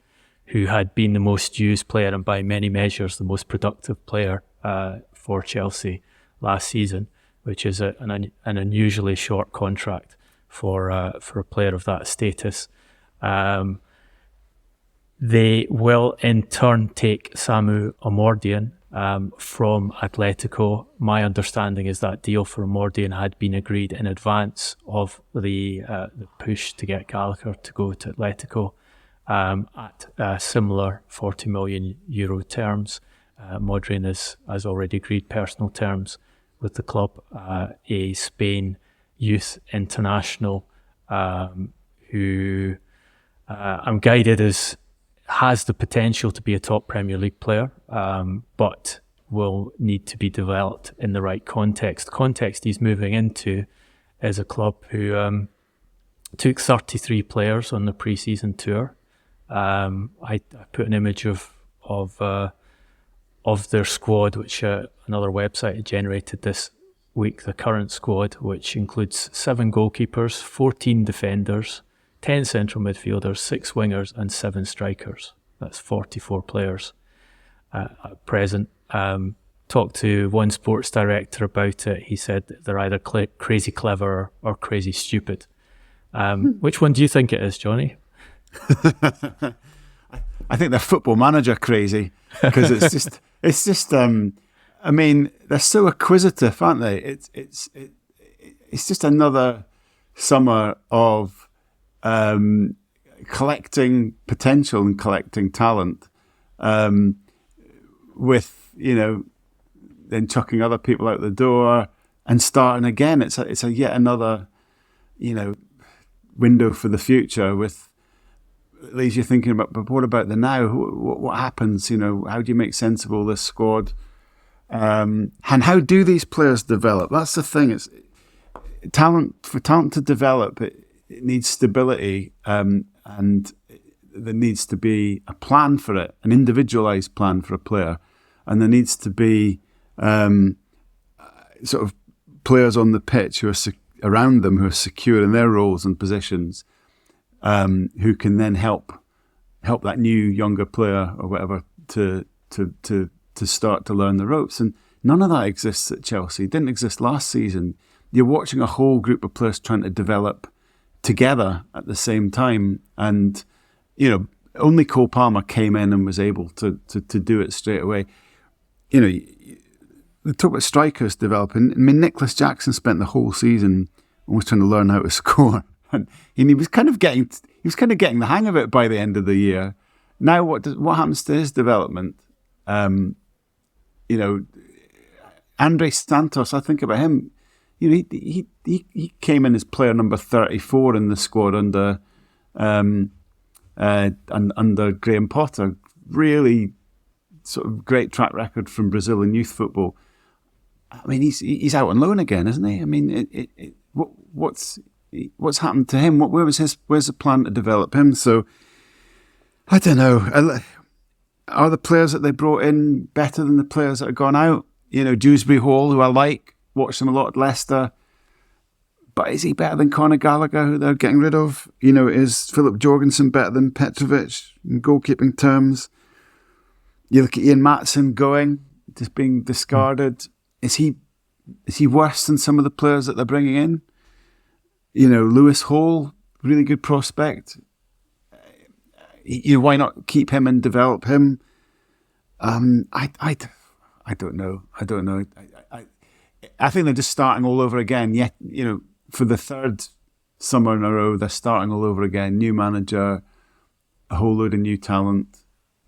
who had been the most used player and by many measures the most productive player for Chelsea last season, which is an unusually short contract for a player of that status. They will in turn take Samu Omorodion from Atletico. My understanding is that deal for Omorodion had been agreed in advance of the push to get Gallagher to go to Atletico at similar €40 million terms. Omorodion has already agreed personal terms with the club, a Spain youth international who I'm guided has the potential to be a top Premier League player, but will need to be developed in the right context. Context he's moving into is a club who took 33 players on the pre-season tour. I put an image of their squad, which another website had generated this week, the current squad, which includes 7 goalkeepers, 14 defenders, 10 central midfielders, 6 wingers and 7 strikers. That's 44 players at present. Talked to one sports director about it. He said they're either crazy clever or crazy stupid. Which one do you think it is, Johnny? I think they're Football Manager crazy, because it's just I mean, they're so acquisitive, aren't they? It's just another summer of collecting potential and collecting talent, with then chucking other people out the door and starting again. It's a yet another window for the future. With at least you're thinking about, but what about the now? What happens? How do you make sense of all this squad? And how do these players develop? That's the thing. It's talent to develop. It needs stability, and there needs to be a plan for it, an individualized plan for a player, and there needs to be sort of players on the pitch who are around them who are secure in their roles and positions, who can then help that new younger player or whatever to start to learn the ropes. And none of that exists at Chelsea. It didn't exist last season. You're watching a whole group of players trying to develop together at the same time, and only Cole Palmer came in and was able to do it straight away. They talk about strikers developing. I mean, Nicholas Jackson spent the whole season almost trying to learn how to score. and he was kind of getting the hang of it by the end of the year. Now, what happens to his development? Andre Santos, I think about him. He came in as player number 34 in the squad under Graham Potter. Really sort of great track record from Brazilian youth football. I mean, he's out on loan again, isn't he? I mean, what's happened to him? Where's the plan to develop him? So I don't know. Are the players that they brought in better than the players that have gone out? Dewsbury Hall, who I like, watched him a lot at Leicester. But is he better than Conor Gallagher, who they're getting rid of? Is Philip Jorgensen better than Petrovic in goalkeeping terms? You look at Ian Maatsen going, just being discarded. Is he worse than some of the players that they're bringing in? Lewis Hall, really good prospect. Why not keep him and develop him? I don't know. I think they're just starting all over again. Yet, for the third summer in a row, they're starting all over again. New manager, a whole load of new talent.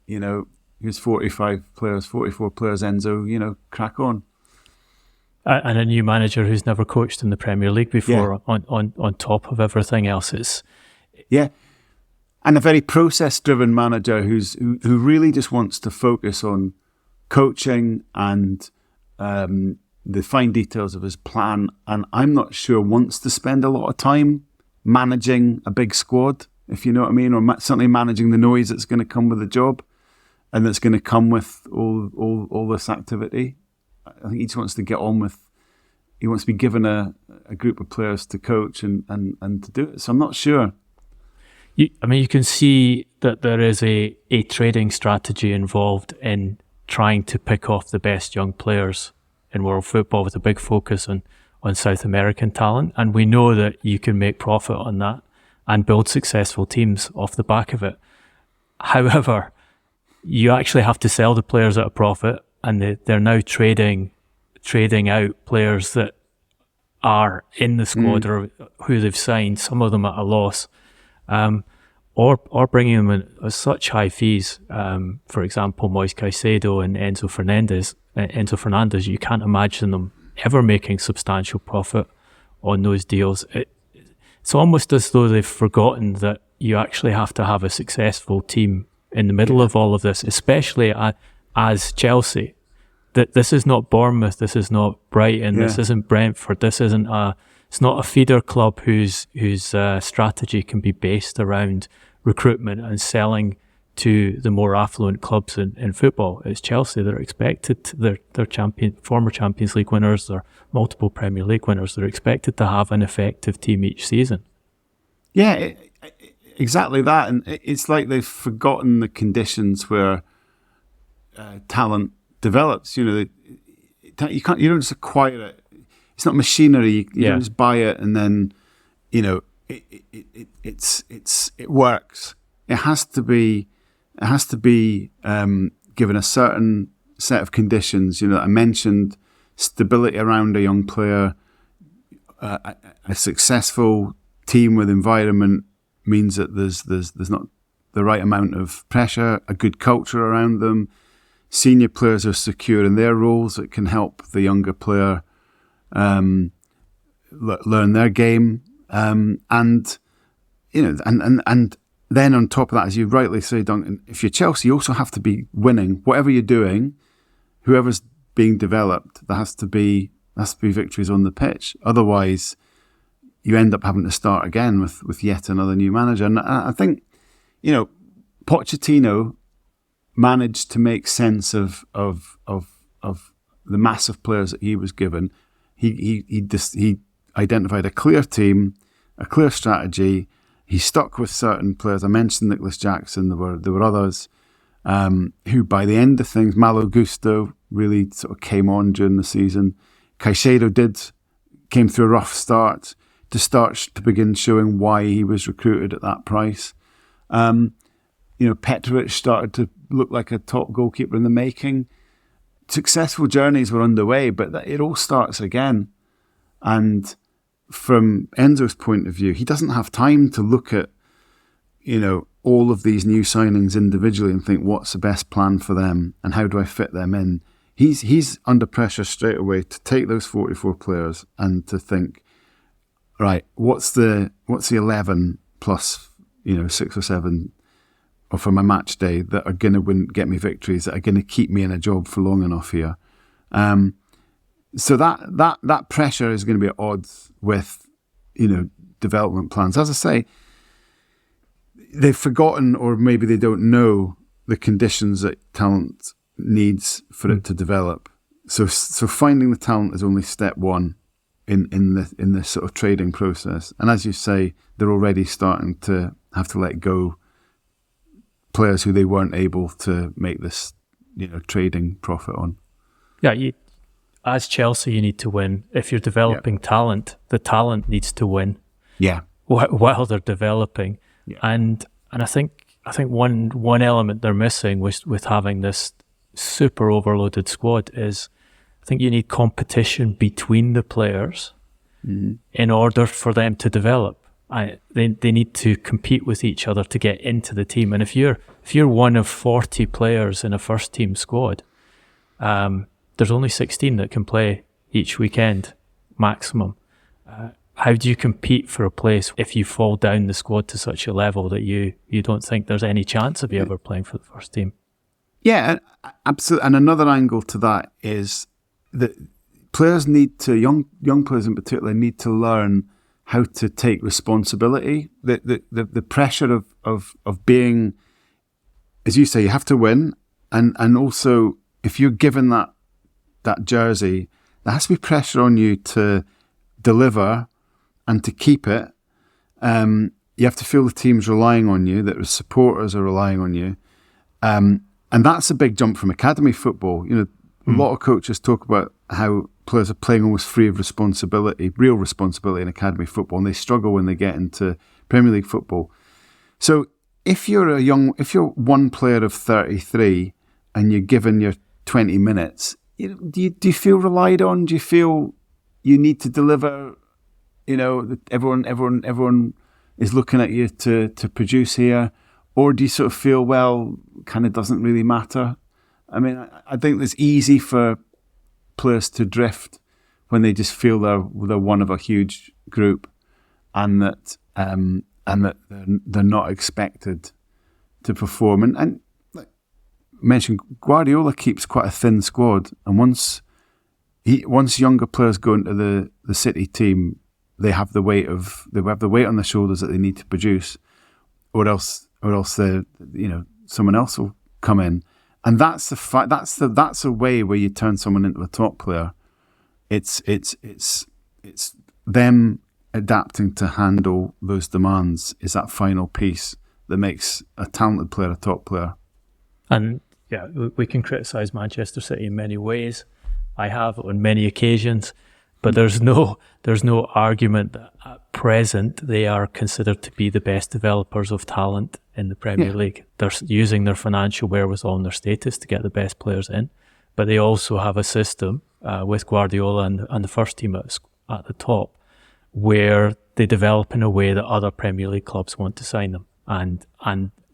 Here's 44 players, Enzo. Crack on. And a new manager who's never coached in the Premier League before. Yeah. On top of everything else, and a very process-driven manager who really just wants to focus on coaching and the fine details of his plan, and I'm not sure wants to spend a lot of time managing a big squad, if you know what I mean, or certainly managing the noise that's going to come with the job and that's going to come with all this activity. I think he just wants to get on with. He wants to be given a group of players to coach and to do it. So I'm not sure. You can see that there is a trading strategy involved in trying to pick off the best young players in world football with a big focus on South American talent. And we know that you can make profit on that and build successful teams off the back of it. However, you actually have to sell the players at a profit, and they're now trading out players that are in the squad or who they've signed, some of them at a loss. Or bringing them in at such high fees. For example, Moise Caicedo and Enzo Fernandez, you can't imagine them ever making substantial profit on those deals. It's almost as though they've forgotten that you actually have to have a successful team in the middle of all of this, especially as Chelsea. That this is not Bournemouth, this is not Brighton, this isn't Brentford, it's not a feeder club whose strategy can be based around recruitment and selling to the more affluent clubs in football. It's Chelsea. They're expected, they're former Champions League winners, they're multiple Premier League winners. They're expected to have an effective team each season. Yeah, exactly that. And it's like they've forgotten the conditions where talent develops. You don't just acquire it. It's not machinery. You don't just buy it and then, it works. It has to be given a certain set of conditions. I mentioned stability around a young player. A successful team with environment means that there's not the right amount of pressure. A good culture around them. Senior players are secure in their roles that can help the younger player learn their game, and then on top of that, as you rightly say, Duncan, if you're Chelsea, you also have to be winning. Whatever you're doing, whoever's being developed, there has to be victories on the pitch. Otherwise, you end up having to start again with yet another new manager. And I think, Pochettino managed to make sense of the massive players that he was given. He identified a clear team, a clear strategy. He stuck with certain players. I mentioned Nicholas Jackson. There were others who, by the end of things, Malo Gusto really sort of came on during the season. Caicedo came through a rough start to begin showing why he was recruited at that price. Petrovic started to look like a top goalkeeper in the making. Successful journeys were underway, but it all starts again. And from Enzo's point of view, he doesn't have time to look at, all of these new signings individually and think, what's the best plan for them and how do I fit them in? He's under pressure straight away to take those 44 players and to think, right, what's the 11 plus 6 or 7 or for my match day that are going to get me victories, that are going to keep me in a job for long enough here. So that pressure is going to be at odds with development plans. As I say, they've forgotten, or maybe they don't know, the conditions that talent needs for it to develop. So finding the talent is only step one in this sort of trading process. And as you say, they're already starting to have to let go players who they weren't able to make this trading profit on. Yeah, as Chelsea, you need to win. If you're developing talent, the talent needs to win. Yeah, while they're developing. Yeah. And I think one element they're missing with having this super overloaded squad is, I think you need competition between the players in order for them to develop. They need to compete with each other to get into the team. And if you're one of 40 players in a first team squad, there's only 16 that can play each weekend maximum. How do you compete for a place if you fall down the squad to such a level that you don't think there's any chance of you ever playing for the first team? Yeah, absolutely. And another angle to that is that players need to, young players in particular, need to learn how to take responsibility. The pressure of being, as you say, you have to win, and also if you're given that jersey, there has to be pressure on you to deliver and to keep it. You have to feel the team's relying on you, that the supporters are relying on you. And that's a big jump from academy football. A lot of coaches talk about how players are playing almost free of responsibility, real responsibility in academy football, and they struggle when they get into Premier League football. So if you're one player of 33 and you're given your 20 minutes, do you feel relied on? Do you feel you need to deliver? Everyone is looking at you to produce here, or do you sort of feel, well, kind of doesn't really matter? I mean, I think it's easy for players to drift when they just feel they're one of a huge group, and that they're not expected to perform. And like I mentioned, Guardiola keeps quite a thin squad, and once younger players go into the City team, they have the weight on their shoulders that they need to produce, or else someone else will come in. And that's a way where you turn someone into a top player. It's them adapting to handle those demands is that final piece that makes a talented player a top player. And yeah, we can criticise Manchester City in many ways. I have on many occasions, but there's no argument that at present they are considered to be the best developers of talent in the Premier League. They're using their financial wherewithal and their status to get the best players in, but they also have a system with Guardiola and the first team at the top where they develop in a way that other Premier League clubs want to sign them, and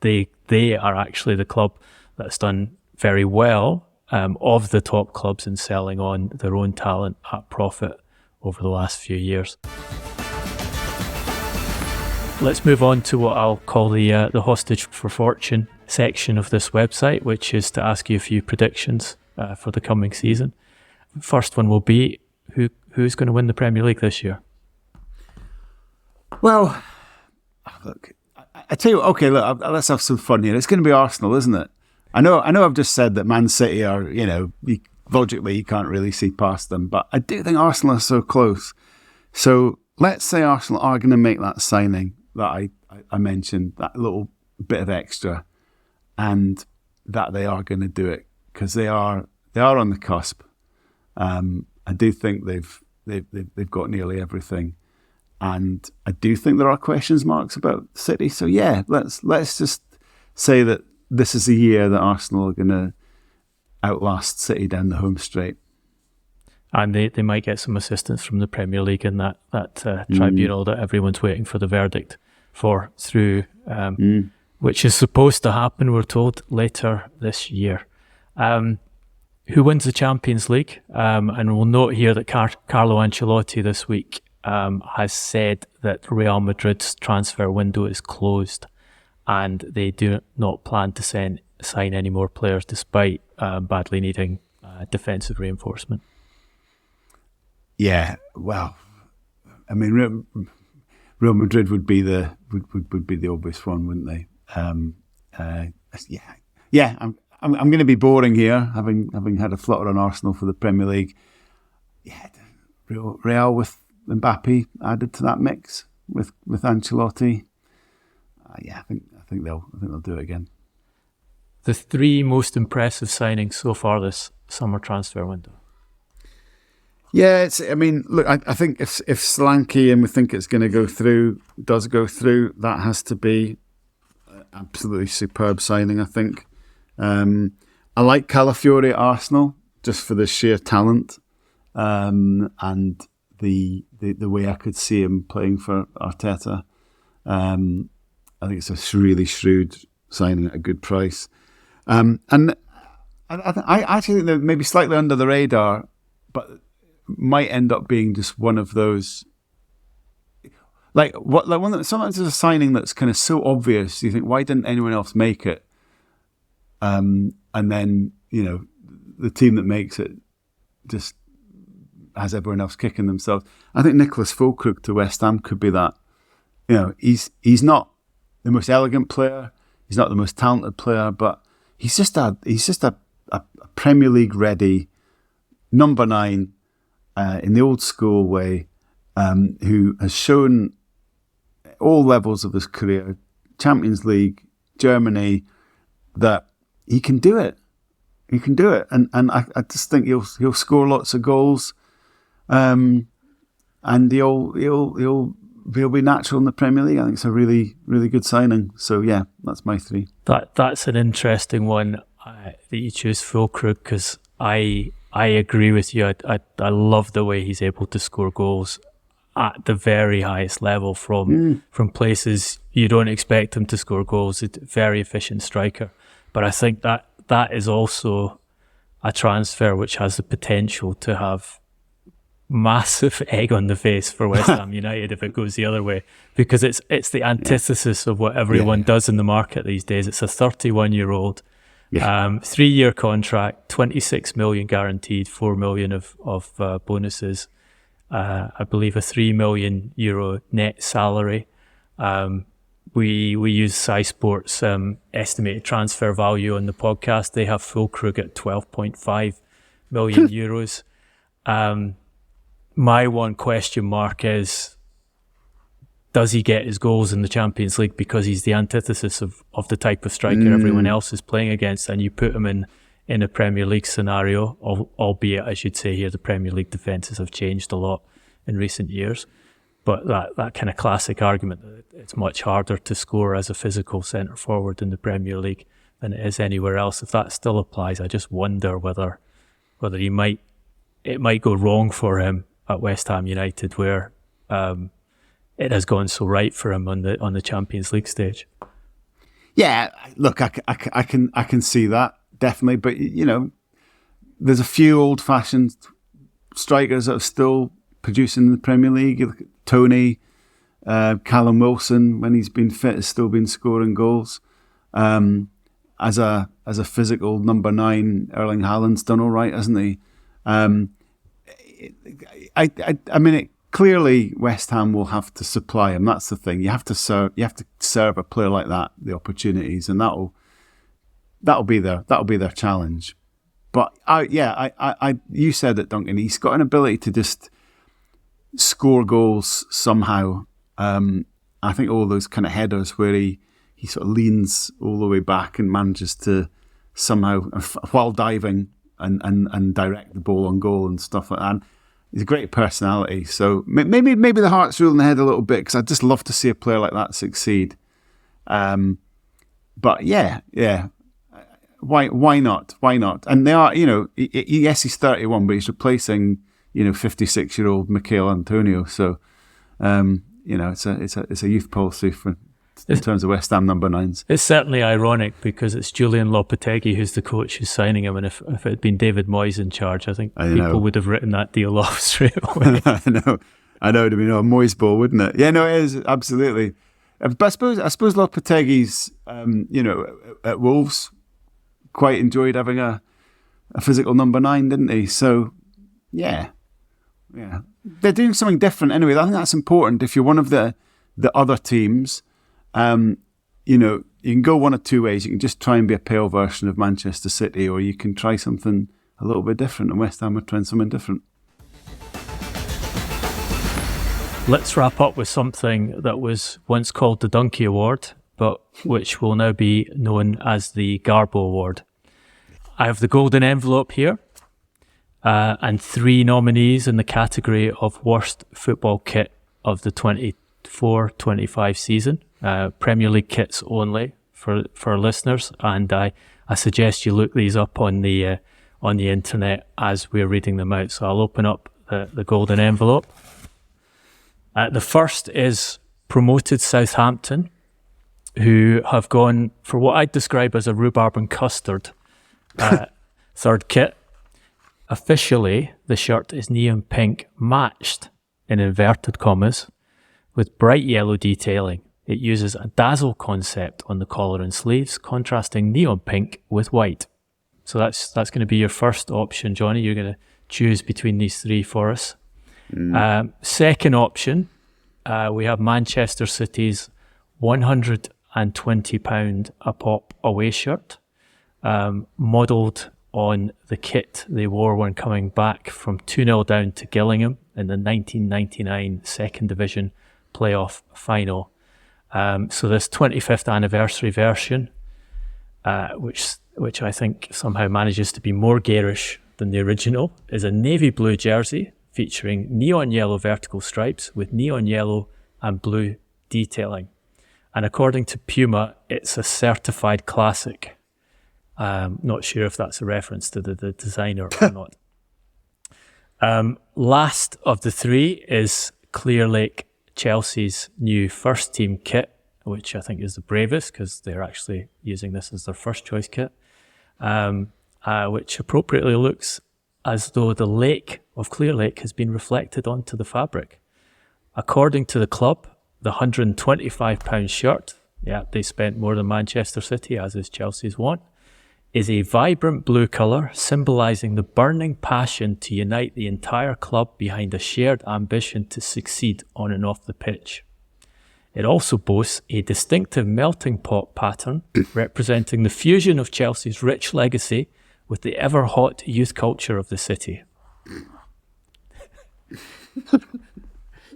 they are actually the club that's done very well of the top clubs in selling on their own talent at profit over the last few years. Let's move on to what I'll call the hostage for fortune section of this website, which is to ask you a few predictions for the coming season. First one will be, who's going to win the Premier League this year? Well, look, I tell you what, okay, look, let's have some fun here. It's going to be Arsenal, isn't it? I know I've just said that Man City are, logically you can't really see past them, but I do think Arsenal are so close. So let's say Arsenal are going to make that signing that I mentioned, that little bit of extra, and that they are going to do it because they are on the cusp. I do think they've got nearly everything, and I do think there are question marks about City. So yeah, let's just say that this is the year that Arsenal are going to outlast City down the home straight. And they might get some assistance from the Premier League in that tribunal that everyone's waiting for the verdict for through, which is supposed to happen, we're told, later this year. Who wins the Champions League? And we'll note here that Carlo Ancelotti this week has said that Real Madrid's transfer window is closed and they do not plan to sign any more players despite badly needing defensive reinforcement. Yeah, well, I mean, Real Madrid would be the obvious one, wouldn't they? Yeah. I'm going to be boring here, having had a flutter on Arsenal for the Premier League. Yeah, Real with Mbappe added to that mix with Ancelotti. I think they'll do it again. The three most impressive signings so far this summer transfer window. Yeah, look, I think if Solanke, and we think it's going to does go through, that has to be an absolutely superb signing, I think. I like Calafiori at Arsenal just for the sheer talent and the way I could see him playing for Arteta. I think it's a really shrewd signing at a good price. And I actually think they're maybe slightly under the radar, but might end up being just one of those. Sometimes there's a signing that's kind of so obvious. You think, why didn't anyone else make it? And then, the team that makes it just has everyone else kicking themselves. I think Nicholas Fullkrug to West Ham could be that. He's not the most elegant player. He's not the most talented player, but he's just a Premier League ready number 9 in the old school way, who has shown all levels of his career, Champions League, Germany, that he can do it. He can do it, and I just think he'll score lots of goals, and he'll be natural in the Premier League. I think it's a really, really good signing. So yeah, that's my 3. That's an interesting one that you choose Fullkrug, because I agree with you. I love the way he's able to score goals at the very highest level from places you don't expect him to score goals. He's a very efficient striker. But I think that is also a transfer which has the potential to have massive egg on the face for West Ham United if it goes the other way, because it's the antithesis of what everyone does in the market these days. It's a 31-year-old, 3-year contract, 26 million guaranteed, 4 million of bonuses, I believe a €3 million net salary. We use Sky Sports estimated transfer value on the podcast. They have Fullkrug at 12.5 million euros. My one question mark is, does he get his goals in the Champions League? Because he's the antithesis of the type of striker everyone else is playing against, and you put him in a Premier League scenario, albeit I should say here the Premier League defences have changed a lot in recent years. But that kind of classic argument that it's much harder to score as a physical centre forward in the Premier League than it is anywhere else. If that still applies, I just wonder whether it might go wrong for him at West Ham United, where it has gone so right for him on the Champions League stage. Yeah, look, I can see that definitely, but there's a few old-fashioned strikers that are still producing in the Premier League. Tony, Callum Wilson, when he's been fit, has still been scoring goals. As a physical number 9, Erling Haaland's done all right, hasn't he? Clearly West Ham will have to supply him. That's the thing. You have to serve a player like that the opportunities, and that'll be their challenge. But you said it, Duncan. He's got an ability to just score goals somehow. I think all those kind of headers where he sort of leans all the way back and manages to somehow, while diving, and direct the ball on goal and stuff like that. And he's a great personality. So maybe the heart's ruling the head a little bit, because I'd just love to see a player like that succeed. But yeah. Why not? And they are, yes, he's 31, but he's replacing 56-year-old Michael Antonio. So, it's a youth policy in terms of West Ham number 9s. It's certainly ironic because it's Julian Lopetegui who's the coach who's signing him, and if it had been David Moyes in charge, I think people would have written that deal off straight away. I know, it'd be a Moyes ball, wouldn't it? Yeah, no, it is, absolutely. But I suppose Lopetegui's, at Wolves, quite enjoyed having a physical number 9, didn't he? So, yeah. They're doing something different anyway. I think that's important. If you're one of the other teams, you can go one of two ways. You can just try and be a pale version of Manchester City, or you can try something a little bit different, and West Ham are trying something different. Let's wrap up with something that was once called the Duncan Award, but which will now be known as the Garbo Award. I have the golden envelope here, and 3 nominees in the category of worst football kit of the 24-25 season. Premier League kits only for listeners, and I suggest you look these up on the internet as we're reading them out. So I'll open up the golden envelope. The first is promoted Southampton, who have gone for what I'd describe as a rhubarb and custard third kit. Officially, the shirt is neon pink, matched in inverted commas with bright yellow detailing. It uses a dazzle concept on the collar and sleeves, contrasting neon pink with white. So that's going to be your first option, Johnny. You're going to choose between these 3 for us. Second option, we have Manchester City's £120 a pop away shirt, modelled on the kit they wore when coming back from 2-0 down to Gillingham in the 1999 Second Division playoff final. So this 25th anniversary version, which I think somehow manages to be more garish than the original, is a navy blue jersey featuring neon yellow vertical stripes with neon yellow and blue detailing. And according to Puma, it's a certified classic. Not sure if that's a reference to the designer or not. Last of the 3 is Clear Lake, Chelsea's new first team kit, which I think is the bravest because they're actually using this as their first choice kit, which appropriately looks as though the lake of Clear Lake has been reflected onto the fabric. According to the club, the £125 shirt, they spent more than Manchester City, as is Chelsea's want, is a vibrant blue colour symbolising the burning passion to unite the entire club behind a shared ambition to succeed on and off the pitch. It also boasts a distinctive melting pot pattern representing the fusion of Chelsea's rich legacy with the ever-hot youth culture of the city.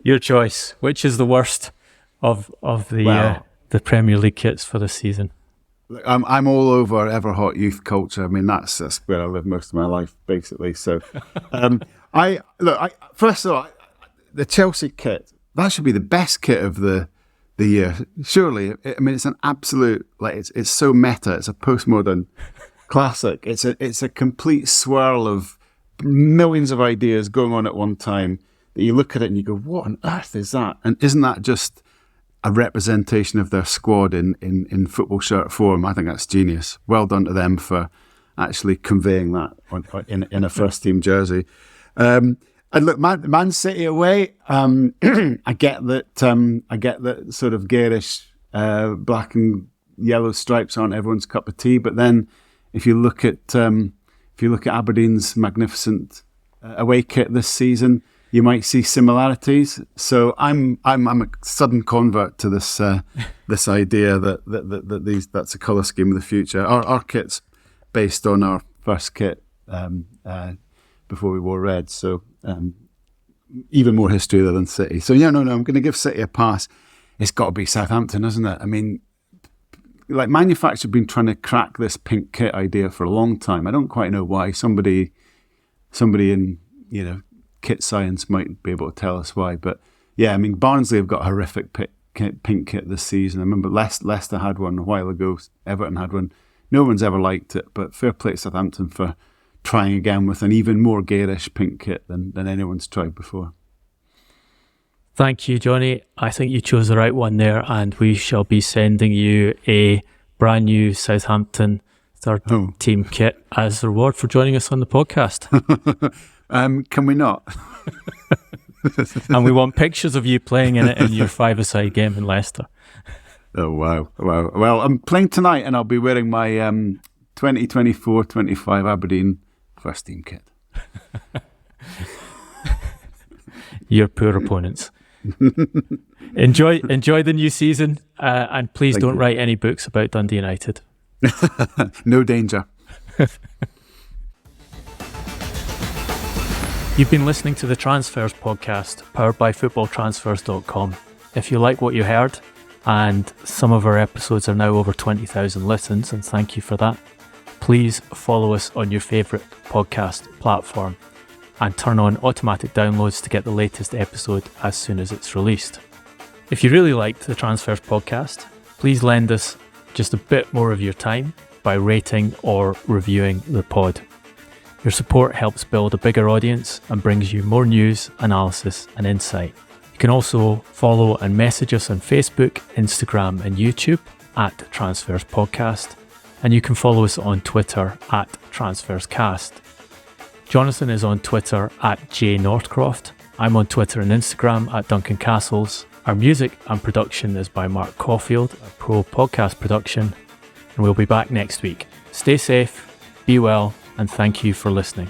Your choice. Which is the worst of the Premier League kits for this season? Look, I'm all over ever-hot youth culture. I mean, that's where I live most of my life, basically. So, first of all, the Chelsea kit, that should be the best kit of the year. Surely, it's an absolute, it's so meta. It's a postmodern classic. It's a complete swirl of millions of ideas going on at one time that you look at it and you go, what on earth is that? And isn't that just a representation of their squad in football shirt form? I think that's genius. Well done to them for actually conveying that in a first team jersey. And look, Man City away. I get that sort of garish black and yellow stripes aren't everyone's cup of tea. But then, if you look at Aberdeen's magnificent away kit this season, you might see similarities. So I'm a sudden convert to this this idea that that's a colour scheme of the future. Our kit's based on our first kit before we wore red. So even more history there than City. So I'm going to give City a pass. It's got to be Southampton, isn't it? I mean, manufacturers have been trying to crack this pink kit idea for a long time. I don't quite know why. Somebody in kit science might be able to tell us why. But yeah, I mean, Barnsley have got a horrific pink kit this season. I remember Leicester had one a while ago. Everton had one. No one's ever liked it, but fair play to Southampton for trying again with an even more garish pink kit than anyone's tried before. Thank you, Johnny. I think you chose the right one there, and we shall be sending you a brand new Southampton third team kit as a reward for joining us on the podcast. Can we not? And we want pictures of you playing in it in your five-a-side game in Leicester. Oh, wow. Well, I'm playing tonight and I'll be wearing my 2024-25 Aberdeen first team kit. Your poor opponents. Enjoy the new season, and please don't write any books about Dundee United. No danger. You've been listening to the Transfers podcast, powered by FootballTransfers.com. If you like what you heard, and some of our episodes are now over 20,000 listens, and thank you for that, please follow us on your favourite podcast platform and turn on automatic downloads to get the latest episode as soon as it's released. If you really liked the Transfers podcast, please lend us just a bit more of your time by rating or reviewing the pod. Your support helps build a bigger audience and brings you more news, analysis and insight. You can also follow and message us on Facebook, Instagram and YouTube at Transfers Podcast, and you can follow us on Twitter at TransfersCast. Jonathan is on Twitter at @JNorthcroft. I'm on Twitter and Instagram at Duncan Castles. Our music and production is by Mark Caulfield, a pro podcast production, and we'll be back next week. Stay safe, be well, and thank you for listening.